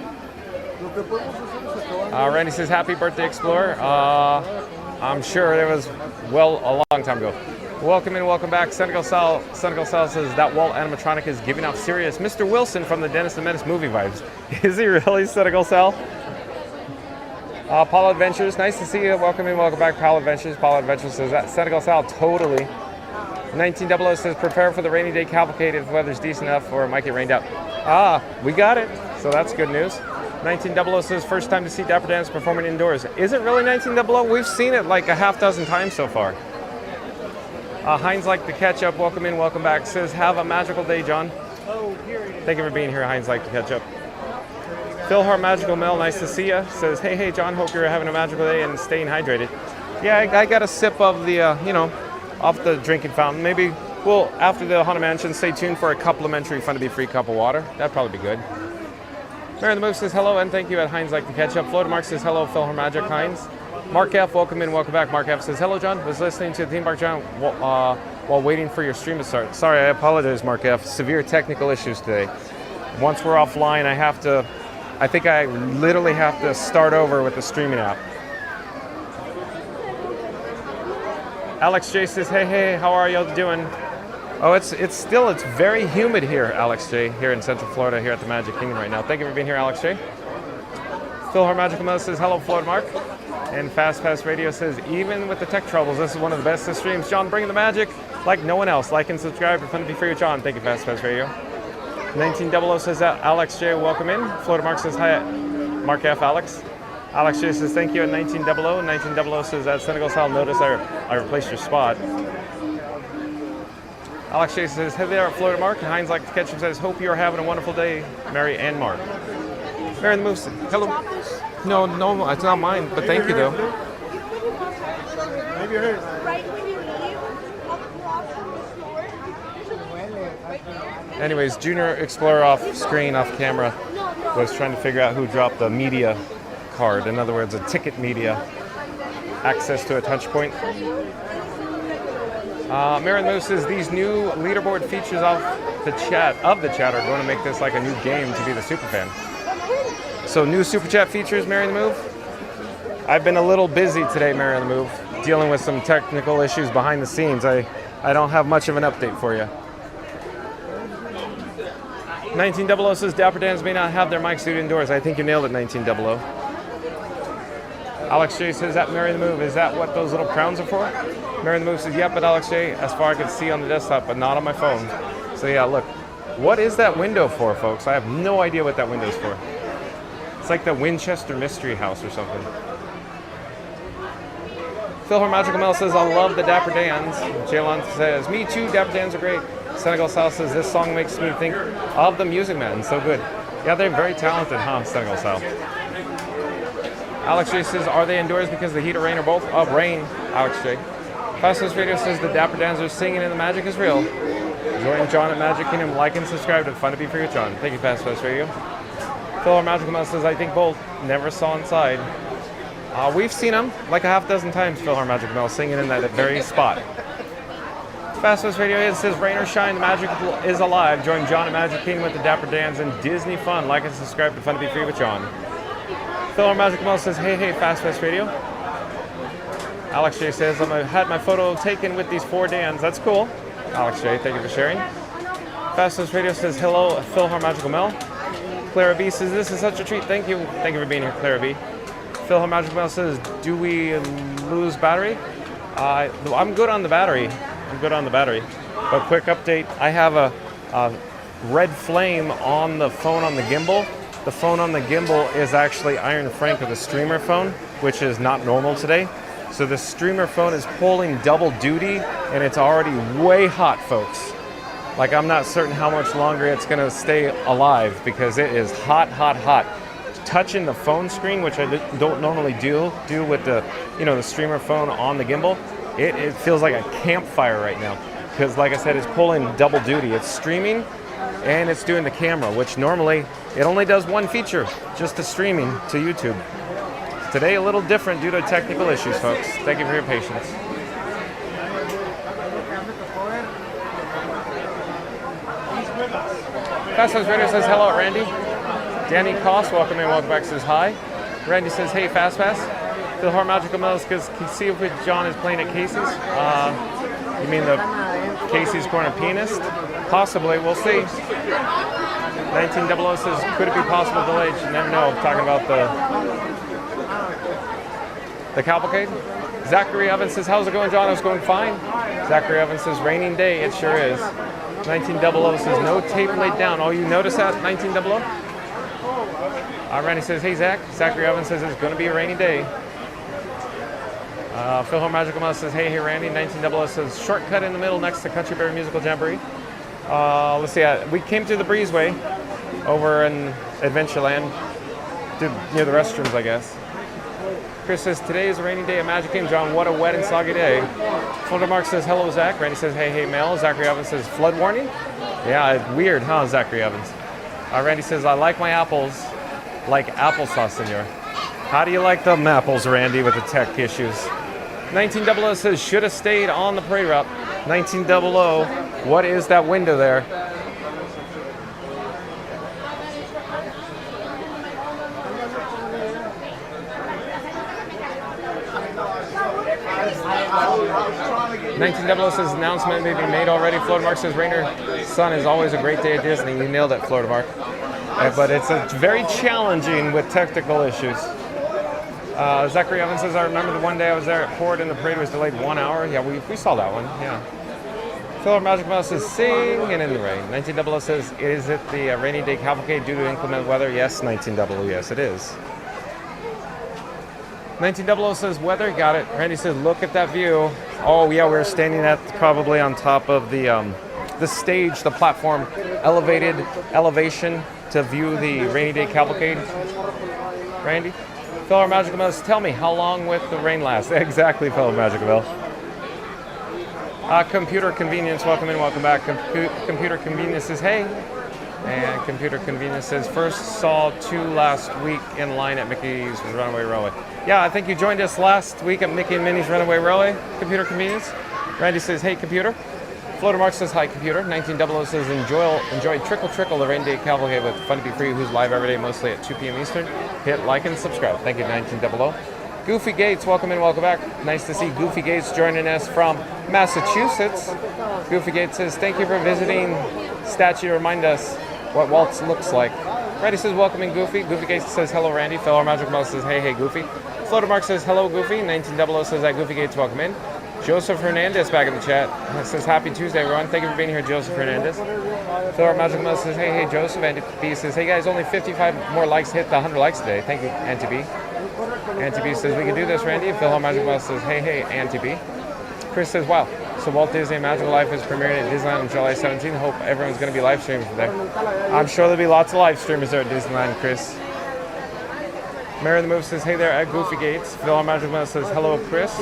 Randy says, happy birthday, Explorer. I'm sure it was, a long time ago. Welcome in, welcome back. Senegal Sal says, that Walt animatronic is giving off serious Mr. Wilson from the Dennis the Menace movie vibes. Is he really, Senegal Sal? Paul Adventures, nice to see you. Welcome in, welcome back, Paul Adventures. Paul Adventures says, that Senegal Sal, totally. 1900 says, prepare for the rainy day cavalcade if the weather's decent enough or it might get rained out. We got it. So that's good news. 1900 says, first time to see Dapper Dans performing indoors. Is it really 1900? We've seen it like a half dozen times so far. Heinz like to catch up. Welcome in, welcome back. Says, have a magical day, John. Thank you for being here, Heinz like to catch up. Phil Hart Magical Mel, nice to see you. Says, hey, John, hope you're having a magical day and staying hydrated. Yeah, I got a sip of the, off the drinking fountain. Maybe we'll, after the Haunted Mansion, stay tuned for a complimentary Fun to Be Free cup of water. That'd probably be good. Mary the Move says hello and thank you at Heinz like to catch up. Florida Mark says hello, Phil Her Magic Heinz. Mark F, welcome in, welcome back. Mark F says hello, John. Was listening to the theme park, John, while waiting for your stream to start. Sorry, I apologize, Mark F. Severe technical issues today. Once we're offline, I think I literally have to start over with the streaming app. Alex J says, hey, how are y'all doing? Oh, it's very humid here, Alex J, here in Central Florida, here at the Magic Kingdom right now. Thank you for being here, Alex J. Phil Har Magical Mouse says, hello, Florida Mark. And Fast Pass Radio says, even with the tech troubles, this is one of the best of streams. John, bringing the magic like no one else. Like and subscribe for Fun to Be Free with John. Thank you, Fast Pass Radio. 1900 says, Alex J, welcome in. Florida Mark says, hi, Mark F, Alex. Alex J says, thank you at 1900. 1900 says, at Senegal Sal, notice I replaced your spot. Alex J says, hey there, Florida Mark. And Heinz like to catch him says, hope you're having a wonderful day, Mary and Mark. Mary and the Moose. Hello. No, it's not mine, but thank you, though. Maybe yours. Right when you leave, across from the store, there's a right there. Anyways, Junior Explorer off screen, off camera, was trying to figure out who dropped the media card. In other words, a ticket media access to a touch point. Marin Moose says these new leaderboard features of the chat are going to make this like a new game to be the superfan. So new super chat features, Mary the Move. I've been a little busy today, Mary the Move, dealing with some technical issues behind the scenes. I don't have much of an update for you. 1900 says Dapper Dans may not have their mics suited indoors. I think you nailed it, 1900. Alex J says, that Mary the Move, is that what those little crowns are for? Mary the Move says, yep, but Alex J, as far as I can see on the desktop, but not on my phone. So yeah, look, what is that window for, folks? I have no idea what that window's for. It's like the Winchester Mystery House or something. Phil Har Magical Mel says, I love the Dapper Dans. Jaylon says, me too, Dapper Dans are great. Senegal Sal says, this song makes me think of the Music Man, so good. Yeah, they're very talented, huh, Senegal Sal? Alex J says, are they indoors because of the heat or rain or both? Rain, Alex J. Fastest Radio says, the Dapper Dans are singing and the magic is real. Join John at Magic Kingdom, like and subscribe to Fun to Be Free with John. Thank you, Fast Radio. Phil Har Magical Mouse says, I think both. Never saw inside. We've seen them like a half dozen times, Phil Har Magical Mouse, singing in that very spot. Fast Radio it says, rain or shine, the magic is alive. Join John at Magic Kingdom with the Dapper Dans and Disney Fun. Like and subscribe to Fun to Be Free with John. Phil Har Magical Mouse says, hey, Fast Radio. Alex J says, I had my photo taken with these 4 Dans. That's cool. Alex J, thank you for sharing. Fastest Radio says, hello, Phil Har Magical Mel. Clara B says, this is such a treat. Thank you for being here, Clara B. Phil Har Magical Mel says, do we lose battery? I'm good on the battery. But quick update, I have a red flame on the phone on the gimbal. The phone on the gimbal is actually Iron Frank with a streamer phone, which is not normal today. So the streamer phone is pulling double duty, and it's already way hot, folks. Like, I'm not certain how much longer it's gonna stay alive because it is hot. touching the phone screen, which I don't normally do with the, the streamer phone on the gimbal. It feels like a campfire right now because, like I said, it's pulling double duty. It's streaming and it's doing the camera, which normally it only does one feature, just the streaming to YouTube. Today, a little different due to technical issues, folks. Thank you for your patience. Fast Pass Radio says hello, Randy. Danny Koss, welcome in, welcome back, says hi. Randy says, hey, Fast Pass. Philhar Magical Mills, because see if John is playing at Casey's. You mean the Casey's Corner Pianist? Possibly, we'll see. 1900 says, could it be possible delayed? You never know. I'm talking about the Cavalcade. Zachary Evans says, how's it going, John? It's going fine. Zachary Evans says, raining day. It sure is. 1900 says, no tape laid down. Oh, you notice that, 1900? Randy says, hey, Zach. Zachary Evans says, it's going to be a rainy day. Philhar Magical Mouse says, hey, Randy. 1900 says, shortcut in the middle next to Country Bear Musical Jamboree. Let's see, we came through the breezeway over in Adventureland, near the restrooms, I guess. Chris says, today is a rainy day at Magic Kingdom, John. What a wet and soggy day. Folder Mark says, hello, Zach. Randy says, hey, Mel. Zachary Evans says, flood warning? Yeah, weird, huh, Zachary Evans? Randy says, I like my apples like applesauce, senor. How do you like them apples, Randy, with the tech issues? 1900 says, should have stayed on the parade route. 1900, what is that window there? Says announcement may be made already. Florida Mark says Rainer Sun is always a great day at Disney. You nailed it, Florida Mark. But it's very challenging with technical issues. Zachary Evans says, I remember the one day I was there at Port and the parade was delayed 1 hour. Yeah, we saw that one. Yeah. Philip Magic Mouse says singing in the rain. 1900 says, is it the rainy day cavalcade due to inclement weather? Yes, 1900. Yes, it is. 1900 says weather, got it. Randy says, look at that view. Oh yeah, we're standing at probably on top of the stage, the platform, elevation to view the rainy day cavalcade. Randy, Philhar Magical Mills, tell me how long will the rain last? Exactly, Philhar Magical Mills. Computer Convenience, welcome in, welcome back. Computer Convenience says, hey. And Computer Convenience says, first saw 2 last week in line at Mickey's Runaway Railway. Yeah, I think you joined us last week at Mickey and Minnie's Runaway Railway, Computer Convenience. Randy says, hey, Computer. Floater Mark says, hi, Computer. 1900 says, enjoy Trickle Trickle, the Rain Day Cavalcade with Fun to Be Free, who's live every day, mostly at 2 p.m. Eastern. Hit like and subscribe. Thank you, 1900. Goofy Gates, welcome in, welcome back. Nice to see Goofy Gates joining us from Massachusetts. Goofy Gates says, thank you for visiting statue to remind us what Waltz looks like. Randy says, welcome in, Goofy. Goofy Gates says, hello, Randy. Philhar Magic Mouse says, hey, Goofy. Floater Mark says, hello, Goofy. 1900 says, that Goofy Gates, welcome in. Joseph Hernandez back in the chat. Says, happy Tuesday, everyone. Thank you for being here, Joseph Hernandez. Philhar Magic Mouse says, hey, Joseph. Andy B says, hey, guys, only 55 more likes hit the 100 likes today. Thank you, Auntie B. Auntie B says, we can do this, Randy. Philhar Magic Mouse says, hey, Auntie B. Chris says, wow. So Walt Disney Magical Life is premiering at Disneyland on July 17th. Hope everyone's going to be live streaming today. I'm sure there'll be lots of live streamers there at Disneyland, Chris. Mary the Move says, hey there at Goofy Gates. Philhar Magical Mouse says, hello, Chris.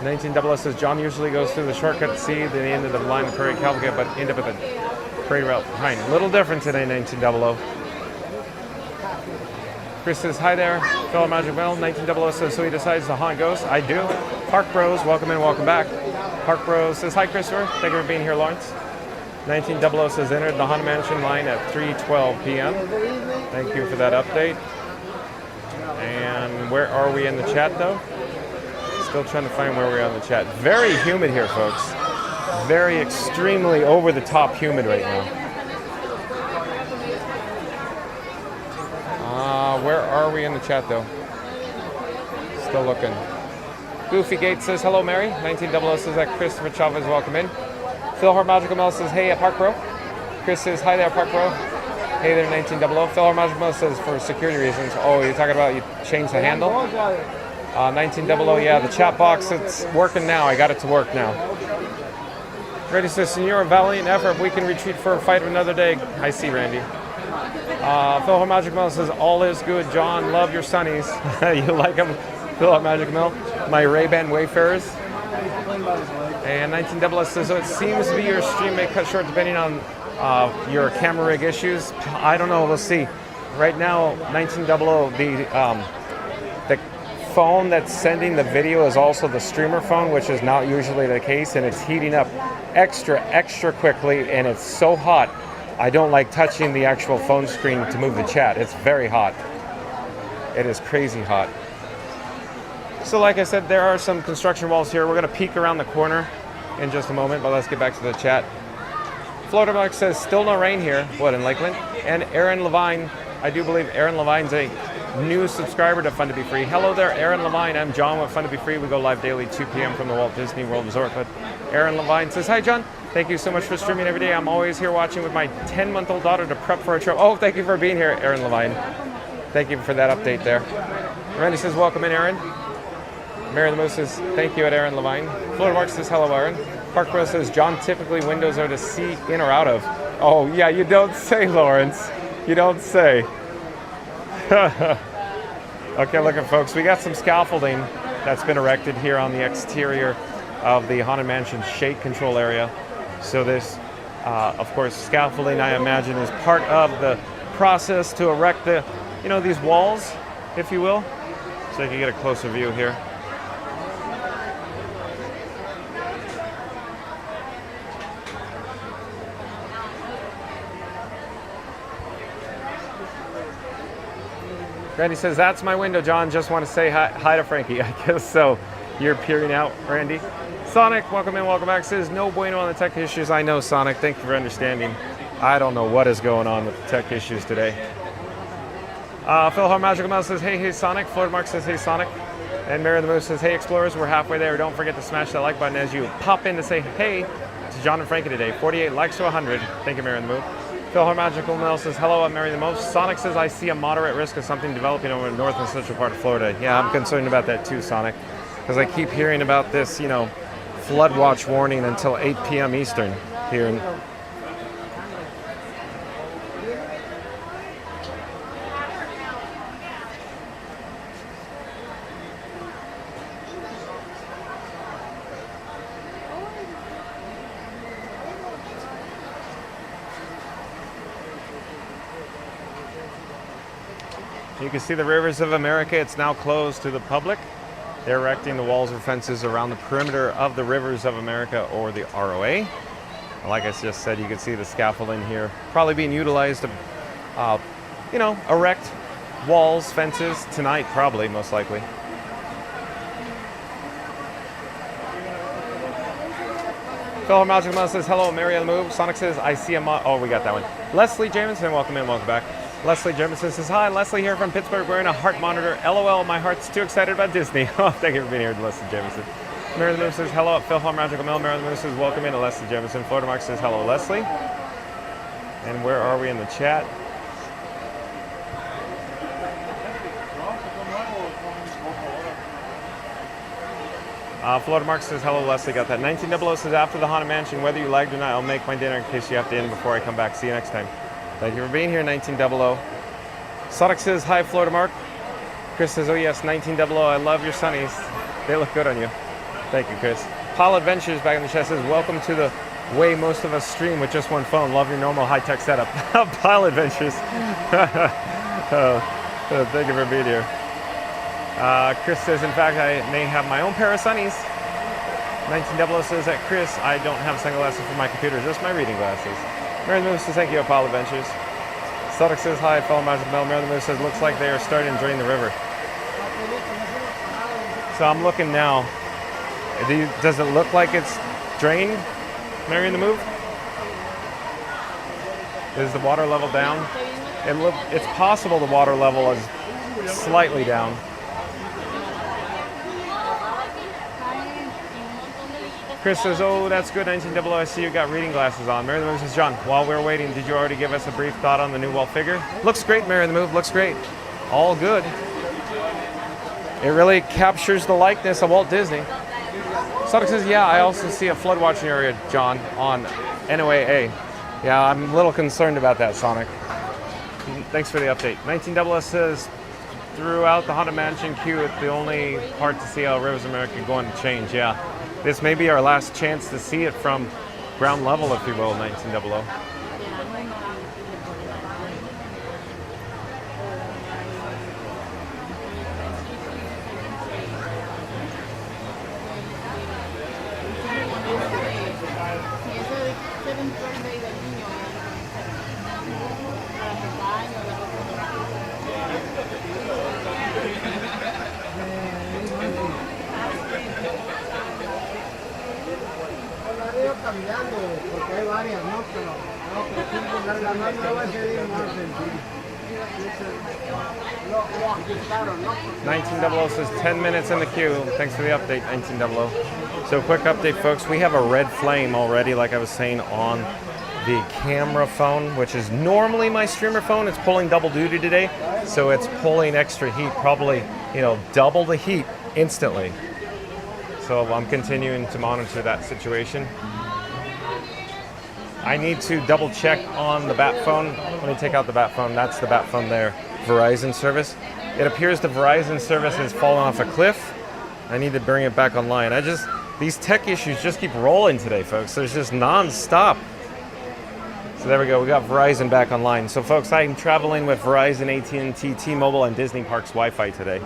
1900 says, John usually goes through the shortcut to see the end of the line of Parade Cavalcade, but end up at the parade route behind. A little different today, 1900. Chris says, hi there. Philhar Magic Mill. 1900 says, so he decides to haunt ghosts. I do. Park Bros, welcome in, welcome back. Park Bros says, hi, Christopher. Thank you for being here, Lawrence. 1900 says, entered the Haunted Mansion line at 3:12 p.m. Thank you for that update. And where are we in the chat, though? Still trying to find where we are in the chat. Very humid here, folks. Very extremely over-the-top humid right now. Where are we in the chat, though? Still looking. Goofy Gates says, hello, Mary. 1900 says that Christopher Chavez, welcome in. Philhar Magical Mel says, hey, at Park Bro. Chris says, hi there, Park Bro. Hey there, 1900. Philhar Magical Mel says, for security reasons. Oh, you're talking about you changed the handle? 1900, yeah, the chat box, it's working now. I got it to work now. Randy says, Senor, valiant effort. We can retreat for a fight of another day. I see, Randy. Phil Magic Mill says, all is good, John. Love your sunnies. You like them, Phil Magic Mill? My Ray-Ban Wayfarers. And 1900 says, so it seems to be your stream may cut short depending on your camera rig issues. I don't know, we'll see. Right now, 1900, the phone that's sending the video is also the streamer phone, which is not usually the case, and it's heating up extra quickly, and it's so hot. I don't like touching the actual phone screen to move the chat. It's very hot. It is crazy hot. So like I said, there are some construction walls here. We're going to peek around the corner in just a moment, but let's get back to the chat. Florida Mark says, still no rain here. What, in Lakeland? And Aaron Levine, I do believe Aaron Levine's a new subscriber to Fun to Be Free. Hello there, Aaron Levine. I'm John with Fun to Be Free. We go live daily, 2 p.m. from the Walt Disney World Resort. But Aaron Levine says, hi, John. Thank you so much for streaming every day. I'm always here watching with my 10-month-old daughter to prep for a trip. Oh, thank you for being here, Aaron Levine. Thank you for that update there. Randy says, welcome in, Aaron. Mary the Moose says, thank you at Aaron Levine. Florida Mark says, hello, Aaron. Park Pro says, John, typically windows are to see in or out of. Oh, yeah, you don't say, Lawrence. You don't say. Okay, look at folks. We got some scaffolding that's been erected here on the exterior of the Haunted Mansion shade control area. So this, of course, scaffolding, I imagine, is part of the process to erect the, these walls, if you will. So you can get a closer view here. Randy says, that's my window, John. Just want to say hi to Frankie. I guess so. You're peering out, Randy. Sonic, welcome in, welcome back. Says, no bueno on the tech issues. I know, Sonic. Thank you for understanding. I don't know what is going on with the tech issues today. Phil Magical Mouse says, hey, Sonic. Florida Mark says, hey, Sonic. And Mary the Moose says, hey, Explorers, we're halfway there. Don't forget to smash that like button as you pop in to say hey to John and Frankie today. 48 likes to 100. Thank you, Mary the Moose. Phil Magical Mel says, hello, I'm Mary the Most. Sonic says, I see a moderate risk of something developing over the north and central part of Florida. Yeah, I'm concerned about that too, Sonic, because I keep hearing about this, flood watch warning until 8 p.m. Eastern here in... You can see the Rivers of America. It's now closed to the public. They're erecting the walls or fences around the perimeter of the Rivers of America, or the ROA. Like I just said, you can see the scaffolding here probably being utilized to, erect walls, fences tonight, probably, most likely. Phil Magic Mouse says, hello, Mary on the Move. Sonic says, I see a oh, we got that one. Leslie Jamison, welcome in, welcome back. Leslie Jamison says, hi, Leslie here from Pittsburgh wearing a heart monitor. LOL, my heart's too excited about Disney. Oh, thank you for being here, Leslie Jamison. Mary the Moose says, hello at Phil Hall Magical Mill. Mary the Moose says, welcome in to Leslie Jamison. Florida Mark says, hello, Leslie. And where are we in the chat? Florida Mark says, hello, Leslie. Got that. 1900 says, after the Haunted Mansion, whether you lagged or not, I'll make my dinner in case you have to end before I come back. See you next time. Thank you for being here, 1900. Sonic says, hi, Florida Mark. Chris says, oh yes, 1900, I love your sunnies. They look good on you. Thank you, Chris. Paul Adventures back in the chat says, welcome to the way most of us stream with just one phone. Love your normal high-tech setup. Paul Adventures. Thank you for being here. Chris says, in fact, I may have my own pair of sunnies. 1900 says that, Chris, I don't have sunglasses for my computer, just my reading glasses. Mary the Moose says, thank you, Apollo Adventures. Sonic says, hi, fellow Magic Mel. Mary the Moose says, looks like they are starting to drain the river. So I'm looking now. Does it look like it's drained, Mary in the Move? Is the water level down? It's possible the water level is slightly down. Chris says, oh, that's good, 1900. I see you got reading glasses on. Mary the Move says, John, while we're waiting, did you already give us a brief thought on the new Walt figure? Looks great, Mary the Move, looks great. All good. It really captures the likeness of Walt Disney. Sonic says, yeah, I also see a flood watching area, John, on NOAA. Yeah, I'm a little concerned about that, Sonic. Thanks for the update. 1900 says, throughout the Haunted Mansion queue, it's the only part to see how Rivers of America going to change. Yeah, this may be our last chance to see it from ground level, if you will, 1900. Cambiando, porque hay varias, ¿no? Pero la más nueva sería más sencilla. Lo ajustaron, ¿no? 1900 says 10 minutes in the queue. Thanks for the update, 1900. So quick update, folks. We have a red flame already, like I was saying, on the camera phone, which is normally my streamer phone. It's pulling double duty today, so it's pulling extra heat, probably, double the heat instantly. So I'm continuing to monitor that situation. I need to double check on the bat phone. Let me take out the bat phone. That's the bat phone there, Verizon service. It appears the Verizon service has fallen off a cliff. I need to bring it back online. These tech issues just keep rolling today, folks. There's just non-stop. So there we go, we got Verizon back online. So folks, I'm traveling with Verizon, AT&T, T-Mobile, and Disney Parks Wi-Fi today.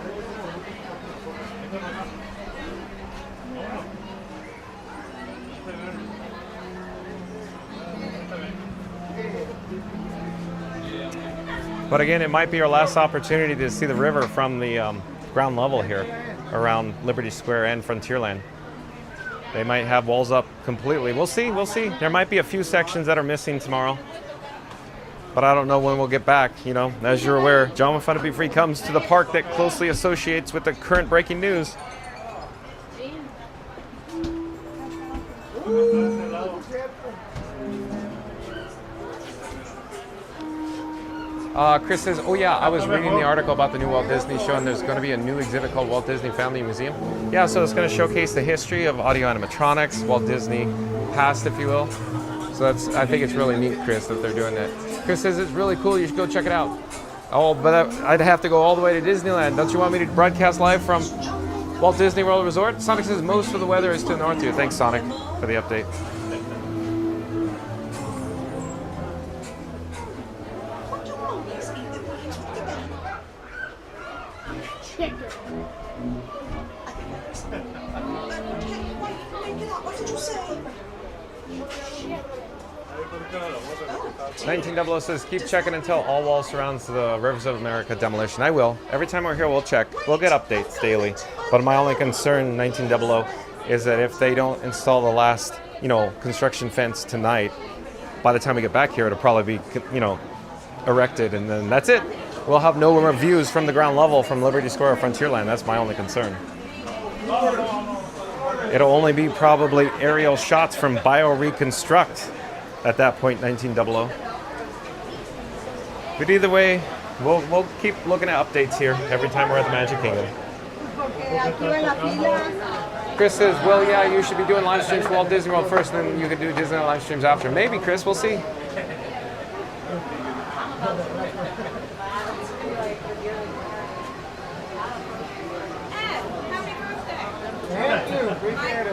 But again, it might be our last opportunity to see the river from the ground level here around Liberty Square and Frontierland. They might have walls up completely. We'll see, we'll see. There might be a few sections that are missing tomorrow. But I don't know when we'll get back. As you're aware, John with Fun to Be Free comes to the park that closely associates with the current breaking news. Chris says, oh yeah, I was reading the article about the new Walt Disney show, and there's going to be a new exhibit called Walt Disney Family Museum. Yeah, so it's going to showcase the history of audio animatronics, Walt Disney past, if you will. So I think it's really neat, Chris, that they're doing that. Chris says it's really cool, you should go check it out. Oh, but I'd have to go all the way to Disneyland. Don't you want me to broadcast live from Walt Disney World Resort? Sonic says most of the weather is to the north here. Thanks, Sonic, for the update. What did you say? 1900 says, keep checking until all wall surrounds the Rivers of America demolition. I will. Every time we're here, we'll check. We'll get updates daily. But my only concern, 1900, is that if they don't install the last, construction fence tonight, by the time we get back here, it'll probably be, erected, and then that's it. We'll have no more views from the ground level from Liberty Square or Frontierland. That's my only concern. It'll only be probably aerial shots from Bio-Reconstruct at that point, 1900. But either way, we'll keep looking at updates here every time we're at the Magic Kingdom. Chris says, well, yeah, you should be doing live streams for Walt Disney World first, and then you can do Disneyland live streams after. Maybe, Chris, we'll see.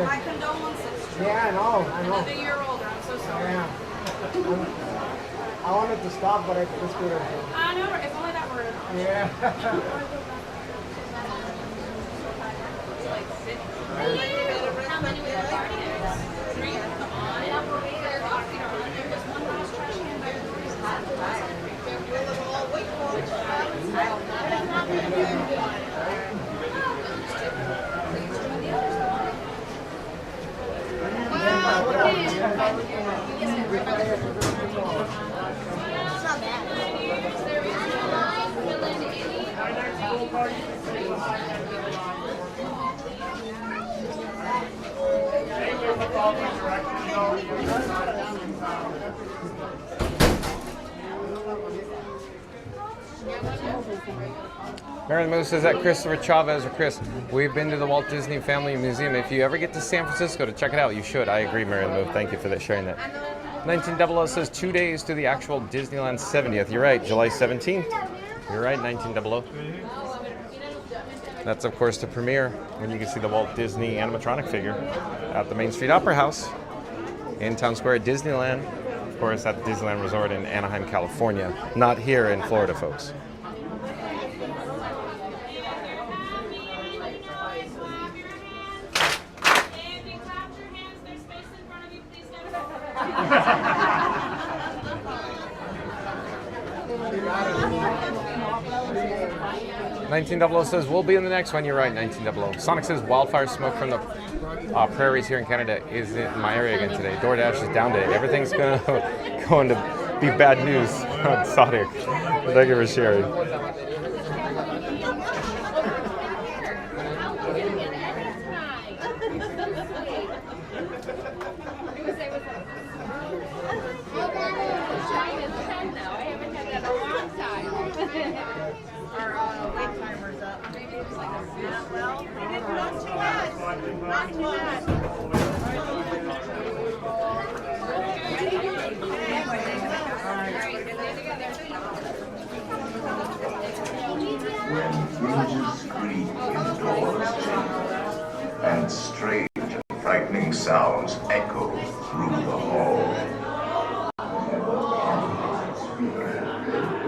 My condolences. Yeah, I know. Another year older. I'm so sorry. Yeah. I wanted to stop, but I just couldn't. I know. If only that were enough. Yeah. How many we have? 3. Come on. There's one last trash can there. We'll wait for it. Marilyn Moose says that Christopher Chavez or Chris, we've been to the Walt Disney Family Museum. If you ever get to San Francisco to check it out, you should. I agree, Marilyn Moose. Thank you for sharing that. 1900 says 2 days to the actual Disneyland 70th. You're right, July 17th. You're right, 1900. That's, of course, the premiere when you can see the Walt Disney animatronic figure at the Main Street Opera House in Town Square at Disneyland. Of course, at the Disneyland Resort in Anaheim, California. Not here in Florida, folks. $1900 says we'll be in the next one. You're right, $1900. Sonic says wildfire smoke from the prairies here in Canada is in my area again today. DoorDash is down today. Everything's going to be bad news on Sonic. Thank you for sharing. When images scream indoors and strange and frightening sounds echo through the hall.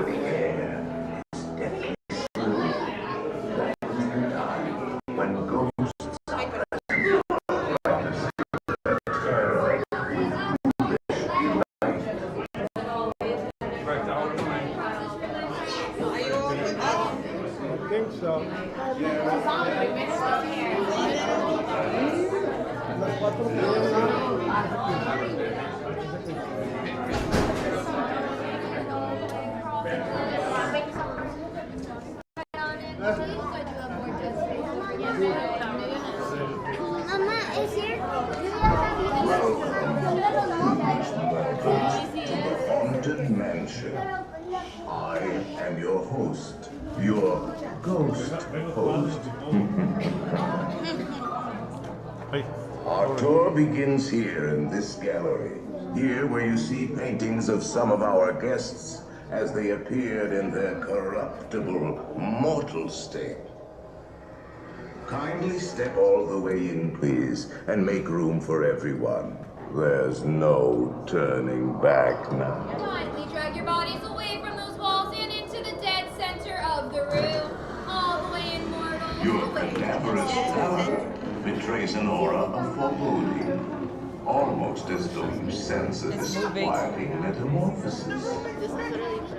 The air is deathly still. When ghosts are present, like the spirit of terror, with I think so. Mama, is here? Haunted Mansion. I am your host, your ghost host. Our tour begins here in this gallery. Here where you see paintings of some of our guests as they appeared in their corruptible, mortal state. Kindly step all the way in, please, and make room for everyone. There's no turning back now. Kindly drag your bodies away from those walls and into the dead center of the room. All the way immortal. Your cadaverous talent betrays an aura of foreboding, almost as though you sense a disquieting metamorphosis.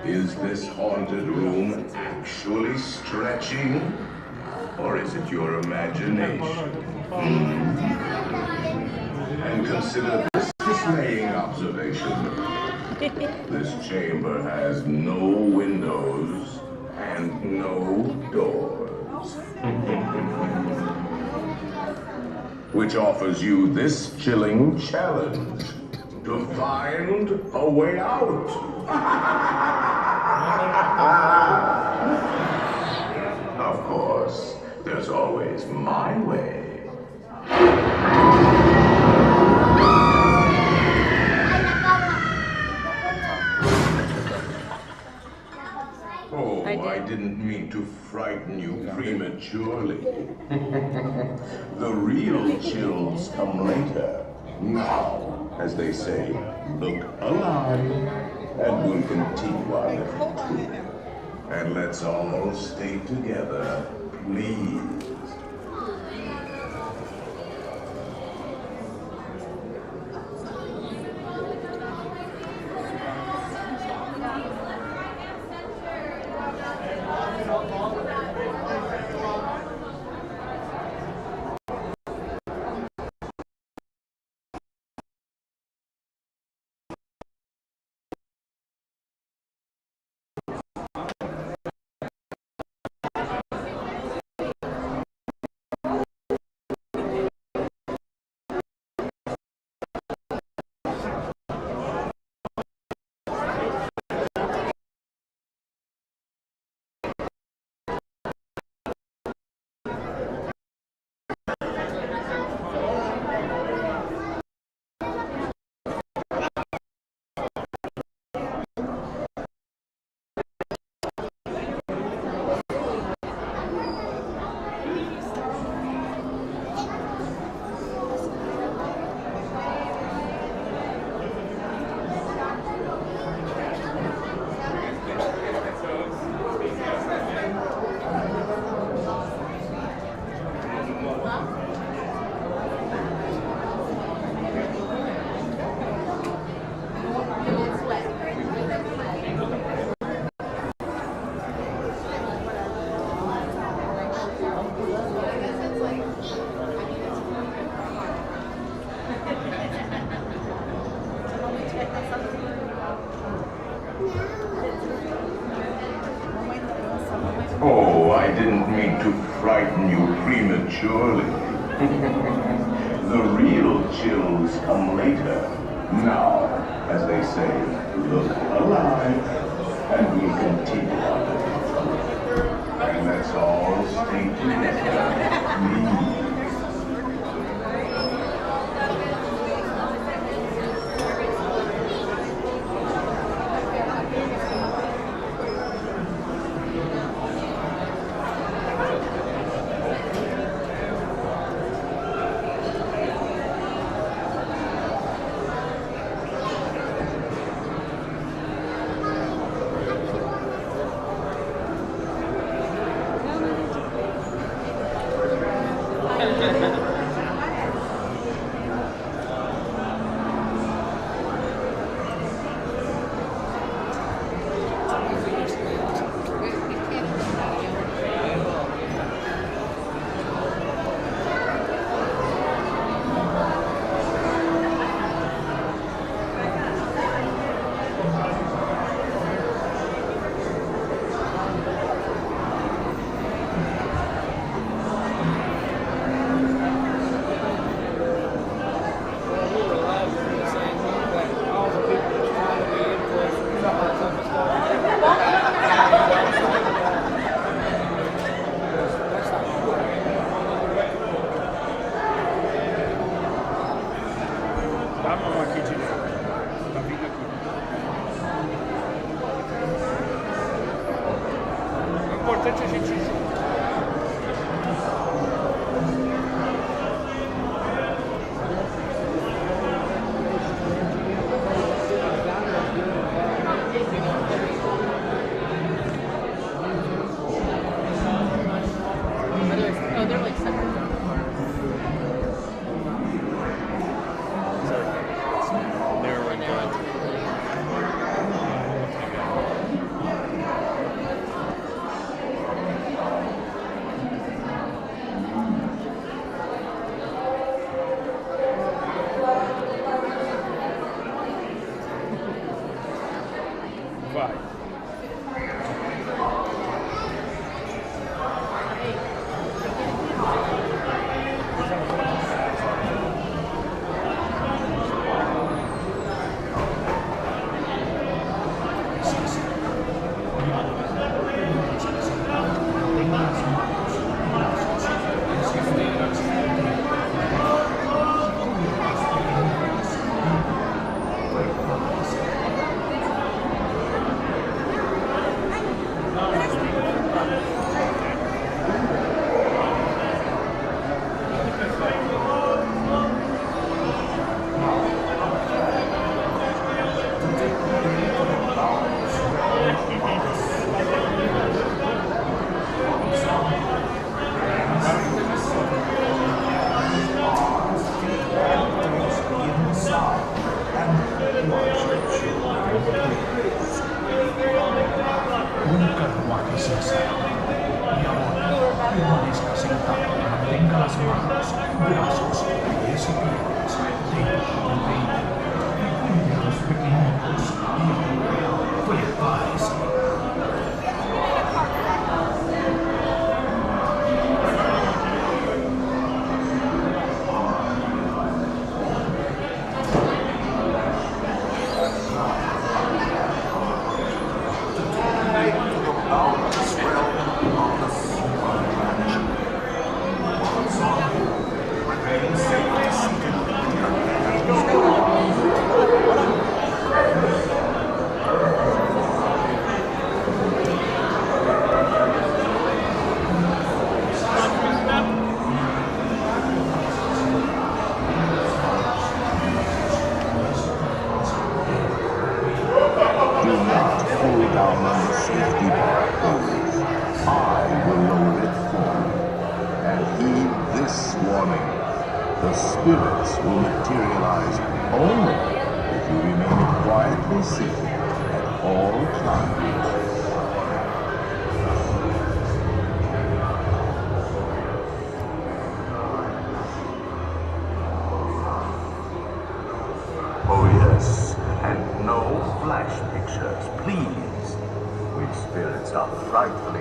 Is this haunted room actually stretching? Or is it your imagination? And consider this dismaying observation. This chamber has no windows and no doors. Which offers you this chilling challenge to find a way out. Of course, there's always my way. Oh, I didn't mean to frighten you prematurely. The real chills come later. Now, as they say, look alive, and we'll continue our little tour. And let's all stay together, please. I didn't mean to frighten you prematurely. The real chills come later. Now, as they say, look alive, and we'll continue on the adventure. And let's all stay together, please.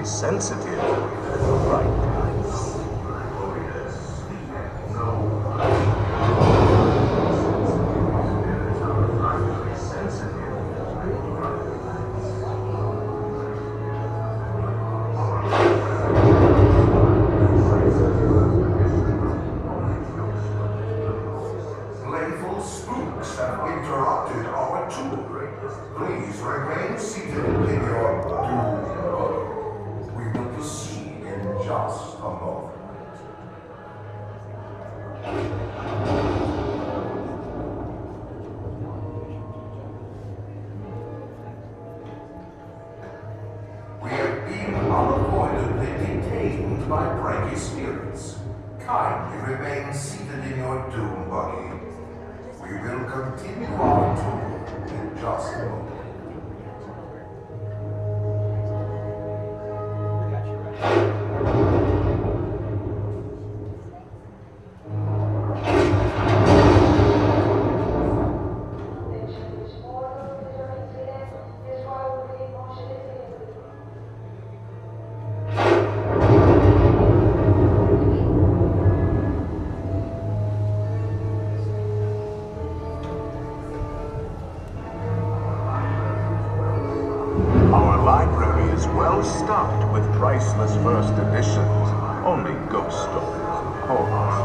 Sensitive. Just a moment. We have been unavoidably detained by pranky spirits. Kindly remain seated in your doom buggy. We will continue our tour in just a moment. Stocked with priceless first editions, only ghost stories, of course,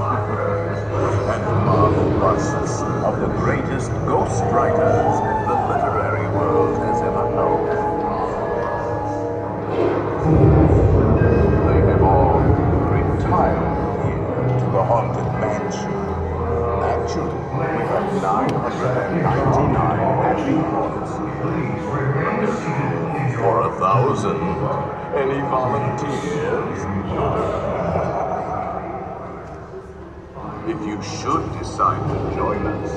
and marble busts of the greatest ghost writers the literary world has ever known. They have all retired here to the haunted mansion. Actually, we have 999 happy ones. For 1,000, any volunteers? If you should decide to join us,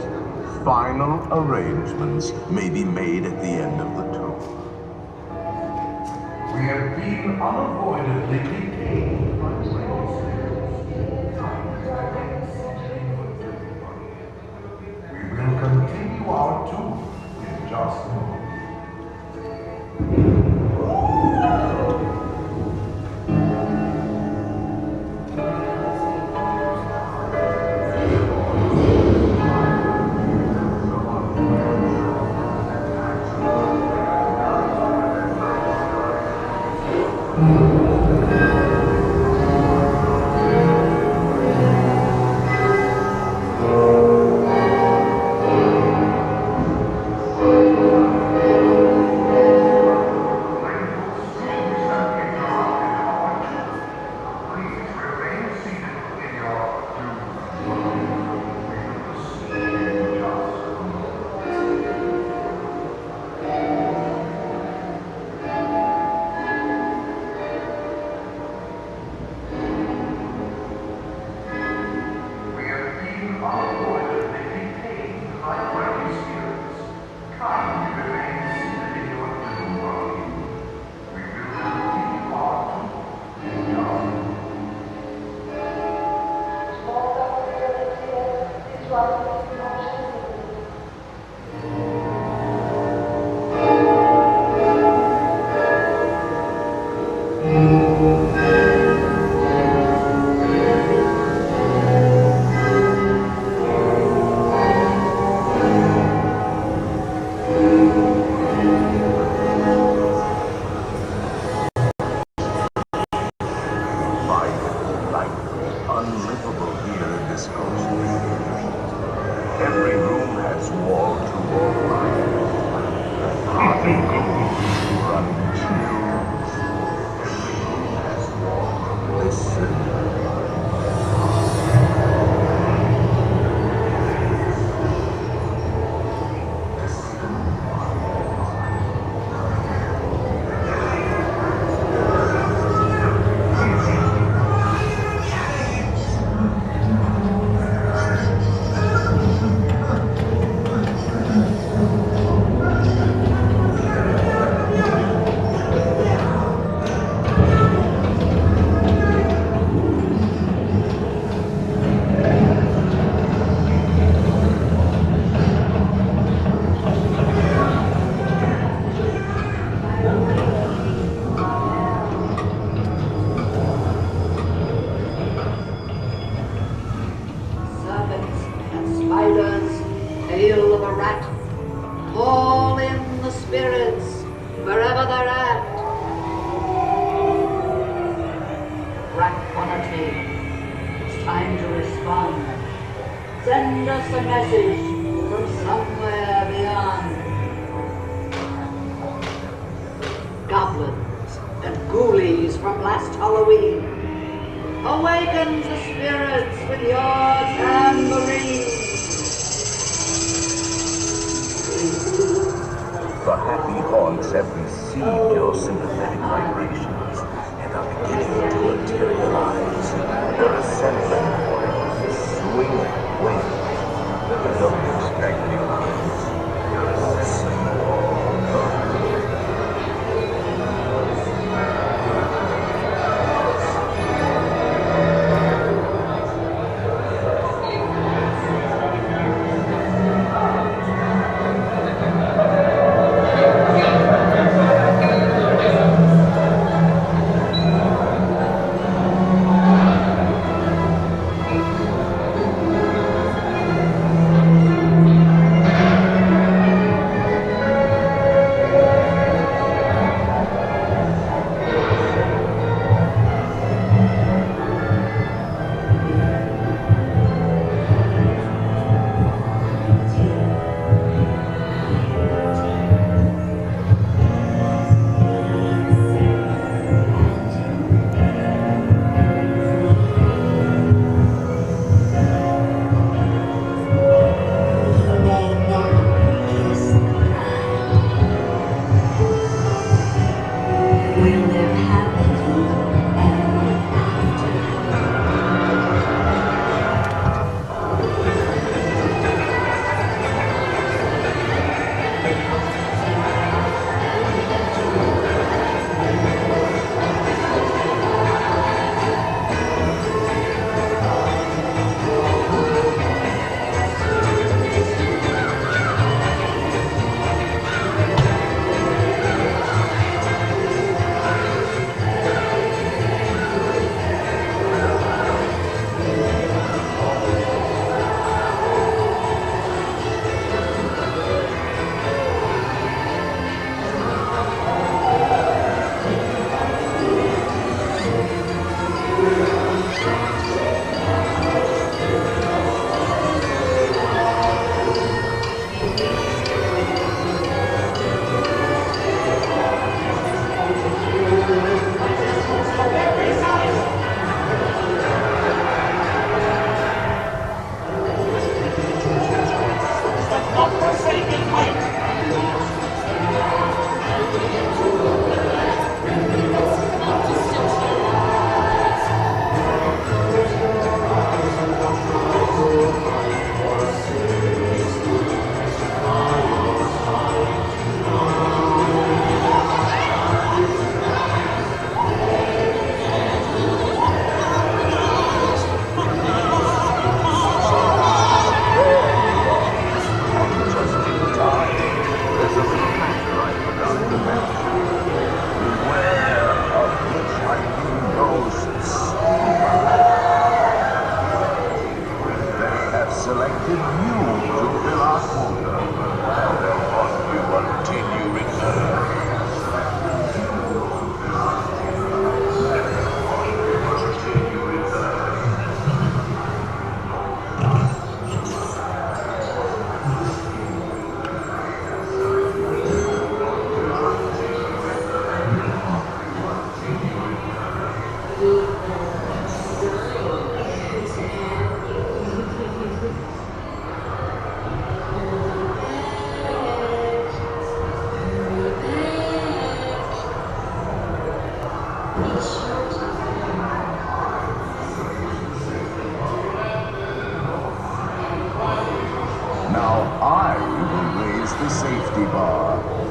final arrangements may be made at the end of the tour. We have been unavoidably detained by We will continue our tour in just a moment. Send us a message from somewhere beyond. Goblins and ghoulies from last Halloween. your tambourine. The happy haunts have received your sympathetic vibrations and are beginning to materialize. They're assembling for you, swinging wind. Don't expect new things. You're assembling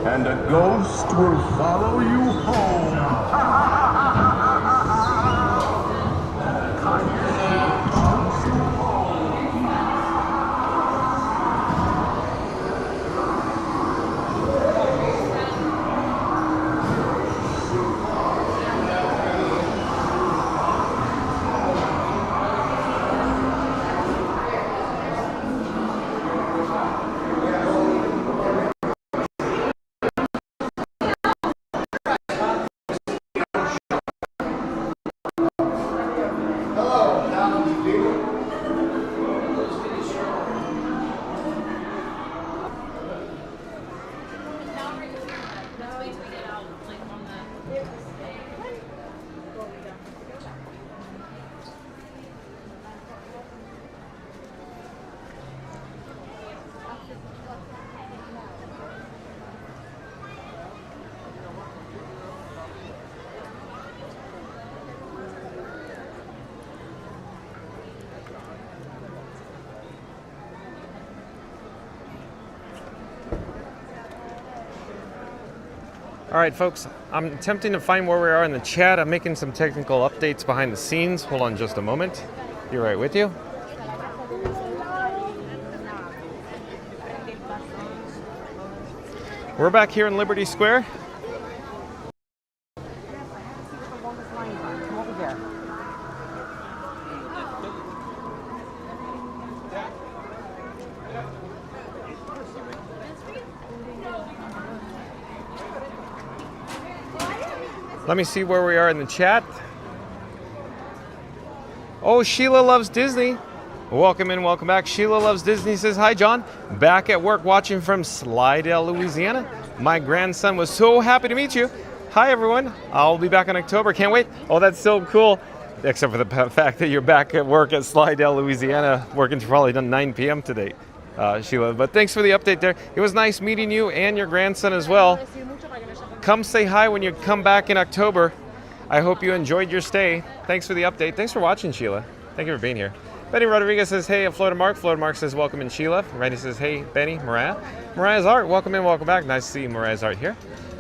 and a ghost will follow you home. All right, folks, I'm attempting to find where we are in the chat. I'm making some technical updates behind the scenes. Hold on just a moment. Be right with you. We're back here in Liberty Square. Let me see where we are in the chat. Oh, Sheila Loves Disney. Welcome in, welcome back. Sheila Loves Disney says, hi, John. Back at work watching from Slidell, Louisiana. My grandson was so happy to meet you. Hi, everyone. I'll be back in October. Can't wait. Oh, that's so cool. Except for the fact that you're back at work at Slidell, Louisiana, working till probably 9 p.m. today, Sheila. But thanks for the update there. It was nice meeting you and your grandson as well. Come say hi when you come back in October. I hope you enjoyed your stay. Thanks for the update. Thanks for watching, Sheila. Thank you for being here. Benny Rodriguez says, hey, Florida Mark. Florida Mark says, welcome in, Sheila. Randy says, hey, Benny. Mariah. Mariah's Art, welcome in, welcome back. Nice to see Mariah's Art here.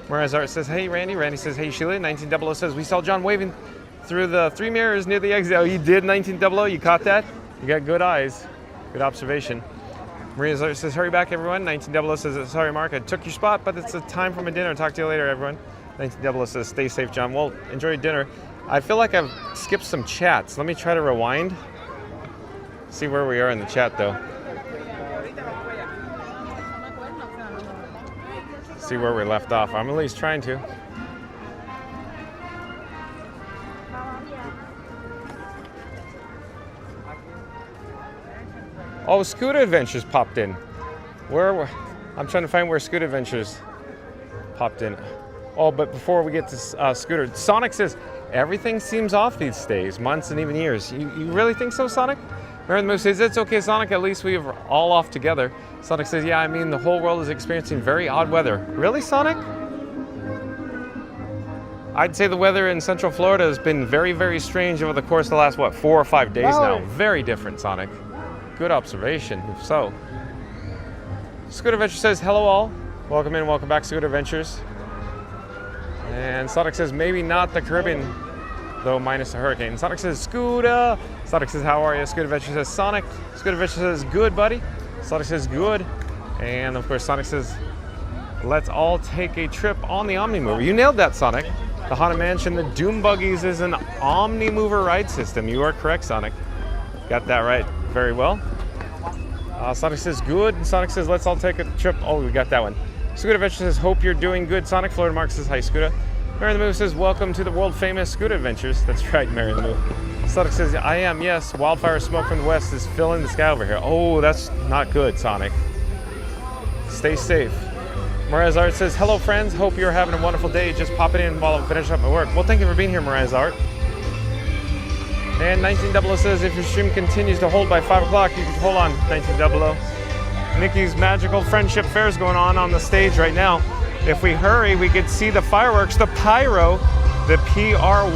Mariah's Art says, hey, Randy. Randy says, hey, Sheila. 1900 says, we saw John waving through the 3 mirrors near the exit. Oh, you did, 1900? You caught that? You got good eyes. Good observation. Maria's Art says, hurry back, everyone. 1900 says, sorry, Mark, I took your spot, but it's the time for my dinner. Talk to you later, everyone. 1900 says, stay safe, John. Well, enjoy your dinner. I feel like I've skipped some chats. Let me try to rewind. See where we are in the chat, though. See where we left off. I'm at least trying to. Oh, Scooter Adventures popped in. I'm trying to find where Scooter Adventures popped in. Oh, but before we get to Scooter, Sonic says, everything seems off these days, months and even years. You really think so, Sonic? Mary the Moose says, it's okay, Sonic, at least we are all off together. Sonic says, yeah, I mean, the whole world is experiencing very odd weather. Really, Sonic? I'd say the weather in Central Florida has been very, very strange over the course of the last, 4 or 5 days now. Very different, Sonic. Good observation, if so. Scooter Adventure says, hello all. Welcome in, welcome back, Scooter Adventures. And Sonic says, maybe not the Caribbean, though minus the hurricane. Sonic says, Scooter. Sonic says, how are you? Scooter Adventure says, Sonic. Scooter Adventure says, good, buddy. Sonic says, good. And of course, Sonic says, let's all take a trip on the Omnimover. You nailed that, Sonic. The Haunted Mansion, the Doom Buggies is an Omnimover ride system. You are correct, Sonic. Got that right very well. Sonic says, good. And Sonic says, let's all take a trip. Oh, we got that one. Scooter Adventure says, hope you're doing good, Sonic. Florida Mark says, hi, Scooter. Mary the Move says, welcome to the world famous Scooter Adventures. That's right, Mary the Move. Sonic says, I am, yes. Wildfire smoke from the west is filling the sky over here. Oh, that's not good, Sonic. Stay safe. Mariah's Art says, hello, friends. Hope you're having a wonderful day. Just popping in while I'm finishing up my work. Well, thank you for being here, Mariah's Art. And 1900 says, if your stream continues to hold by 5 o'clock, you can hold on, 1900. Nikki's Magical Friendship Fair is going on the stage right now. If we hurry, we could see the fireworks, the pyro, the Pyro,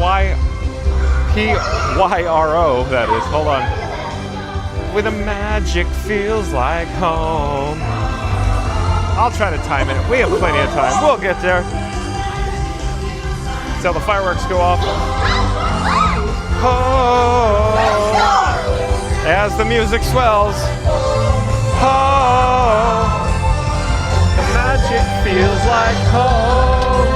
that is. Hold on. Where the magic feels like home. I'll try to time it. We have plenty of time. We'll get there. Till the fireworks go off. Oh, as the music swells. Oh, the magic feels like home.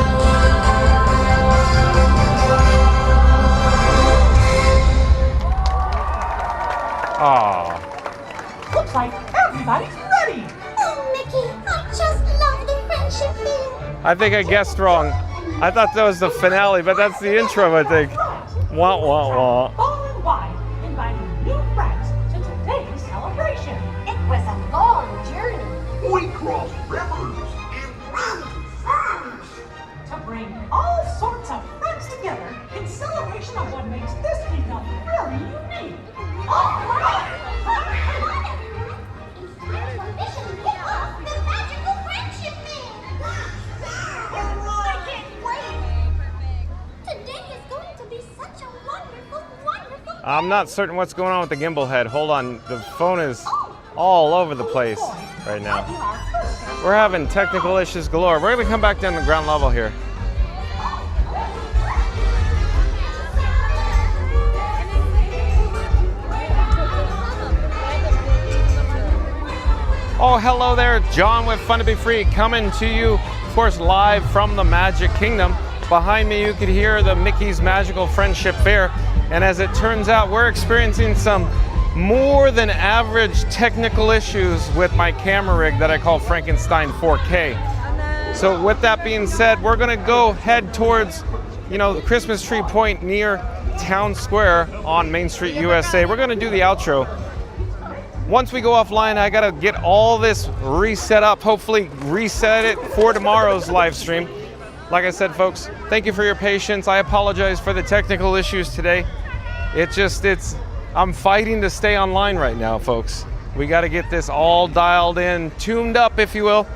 Aw. Looks like everybody's ready. Oh, Mickey, I just love the friendship fair. I think I guessed wrong. I thought that was the finale, but that's the intro, I think. Wah, wah, wah. Far and wide, inviting new friends to today's celebration. It was a long journey. We crossed rivers and through farms to bring all sorts of friends together in celebration of what makes this kingdom very unique. All right! It's time to officially kick off the magical friendship fair. I can't wait. Today is going to be such a wonderful, wonderful day. I'm not certain what's going on with the gimbal head. Hold on. The phone is all over the place right now. We're having technical issues galore. We're going to come back down to the ground level here. Oh, hello there, John with Fun to Be Free, coming to you, of course, live from the Magic Kingdom. Behind me, you could hear the Mickey's Magical Friendship Fair. And as it turns out, we're experiencing some more than average technical issues with my camera rig that I call Frankenstein 4K. So with that being said, we're gonna go head towards, the Christmas tree point near Town Square on Main Street, USA. We're gonna do the outro. Once we go offline, I gotta get all this reset up, hopefully reset it for tomorrow's live stream. Like I said, folks, thank you for your patience. I apologize for the technical issues today. I'm fighting to stay online right now, folks. We gotta get this all dialed in, tuned up, if you will.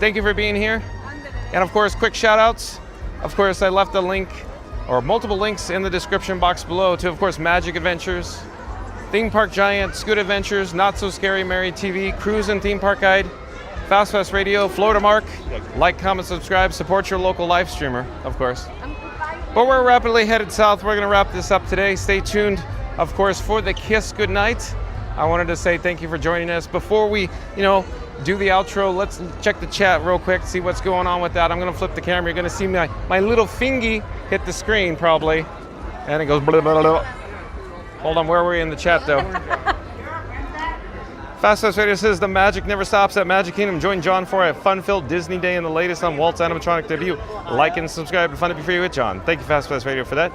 Thank you for being here. And of course, quick shout outs. Of course, I left a link or multiple links in the description box below to, of course, Magic Adventures, Theme Park Giant, Scoot Adventures, Not So Scary Mary TV, Cruise and Theme Park Guide, Fast Radio, Florida Mark. Like, comment, subscribe, support your local live streamer, of course. But we're rapidly headed south. We're gonna wrap this up today. Stay tuned, of course, for the Kiss Goodnight. I wanted to say thank you for joining us. Before we, do the outro, let's check the chat real quick, see what's going on with that. I'm gonna flip the camera. You're gonna see my little fingy hit the screen probably. And it goes blah, blah, blah. Hold on, where were we in the chat though? Fast Radio says the magic never stops at Magic Kingdom. Join John for a fun-filled Disney day and the latest on Walt's animatronic debut. Like and subscribe to Fun to Be Free with John. Thank you, Fast Radio, for that.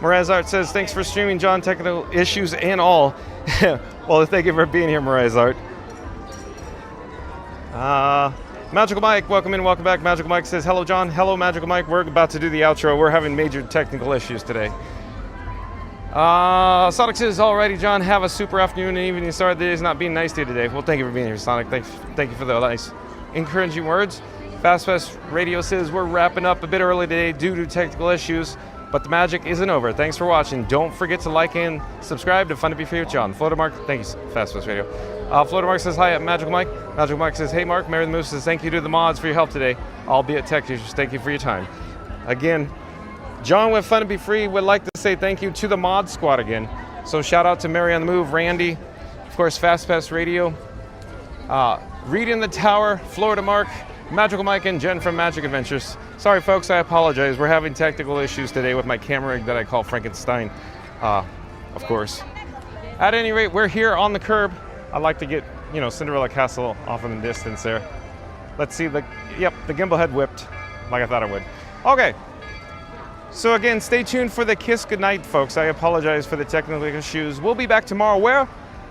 Mirage Art says, thanks for streaming, John, technical issues and all. Well, thank you for being here, Mirage Art. Magical Mike, welcome in, welcome back. Magical Mike says, hello, John. Hello, Magical Mike. We're about to do the outro. We're having major technical issues today. Sonic says, alrighty, John, have a super afternoon and evening. Sorry the day's not being nice to you today. Well, thank you for being here, Sonic. Thank you for the nice, encouraging words. Fast Radio says, we're wrapping up a bit early today due to technical issues, but the magic isn't over. Thanks for watching. Don't forget to like and subscribe to Fun to Be Free with John. Florida Mark, thank you, Fast Radio. Florida Mark says, hi, Magical Mike. Magical Mike says, hey, Mark. Mary the Moose says, thank you to the mods for your help today, albeit tech issues. Thank you for your time. Again, John with Fun to Be Free would like to say thank you to the mod squad again. So shout out to Mary on the Move, Randy, of course, Fast Radio, Reed in the Tower, Florida Mark, Magical Mike, and Jen from Magic Adventures. Sorry, folks, I apologize. We're having technical issues today with my camera rig that I call Frankenstein, of course. At any rate, we're here on the curb. I'd like to get, Cinderella Castle off in the distance there. Let's see the gimbal head whipped like I thought it would. Okay. So again, stay tuned for the Kiss Goodnight, folks. I apologize for the technical issues. We'll be back tomorrow. Where?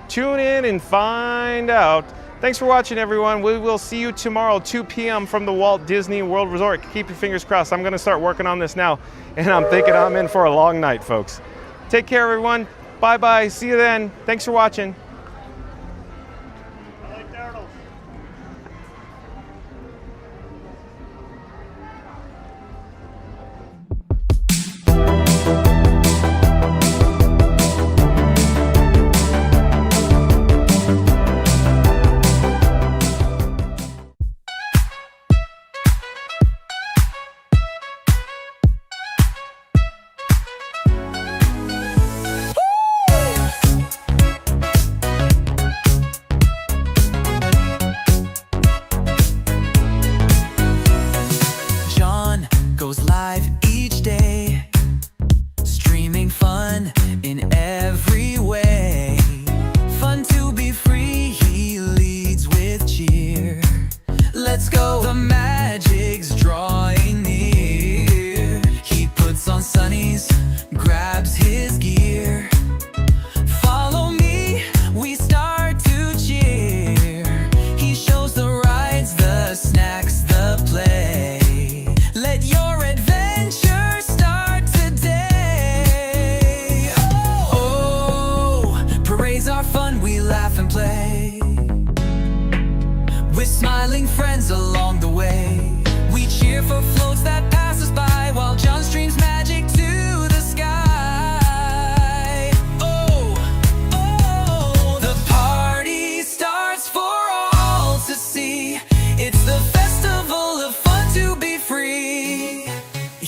Tune in and find out. Thanks for watching, everyone. We will see you tomorrow, 2 p.m. from the Walt Disney World Resort. Keep your fingers crossed. I'm going to start working on this now, and I'm thinking I'm in for a long night, folks. Take care, everyone. Bye-bye. See you then. Thanks for watching.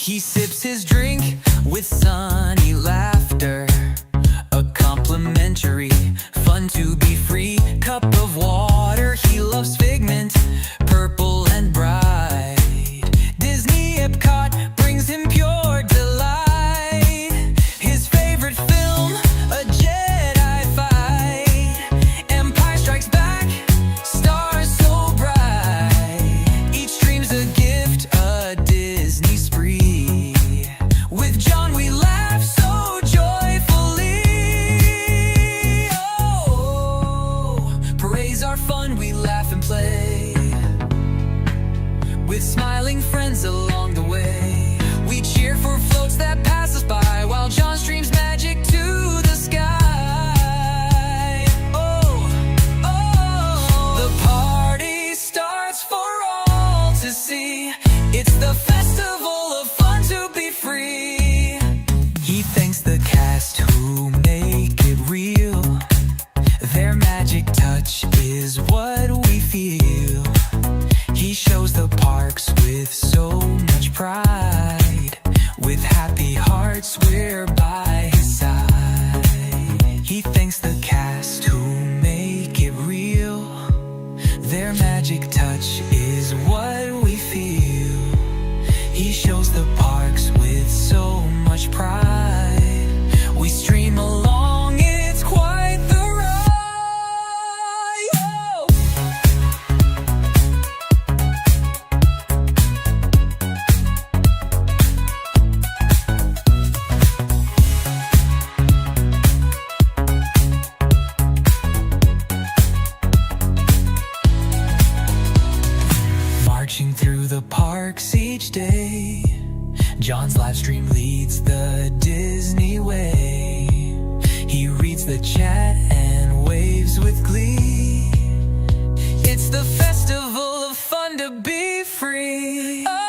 He sips his drink with sunny laughter, a complimentary, fun to be free cup of water. He loves He thanks the cast who make it real. Their magic touch is what we feel. He shows the parks with so much pride. We stream along, it's quite the ride. Oh! Marching through the parks each day, John's live stream leads the Disney way. He reads the chat and waves with glee. It's the festival of fun to be free. Oh!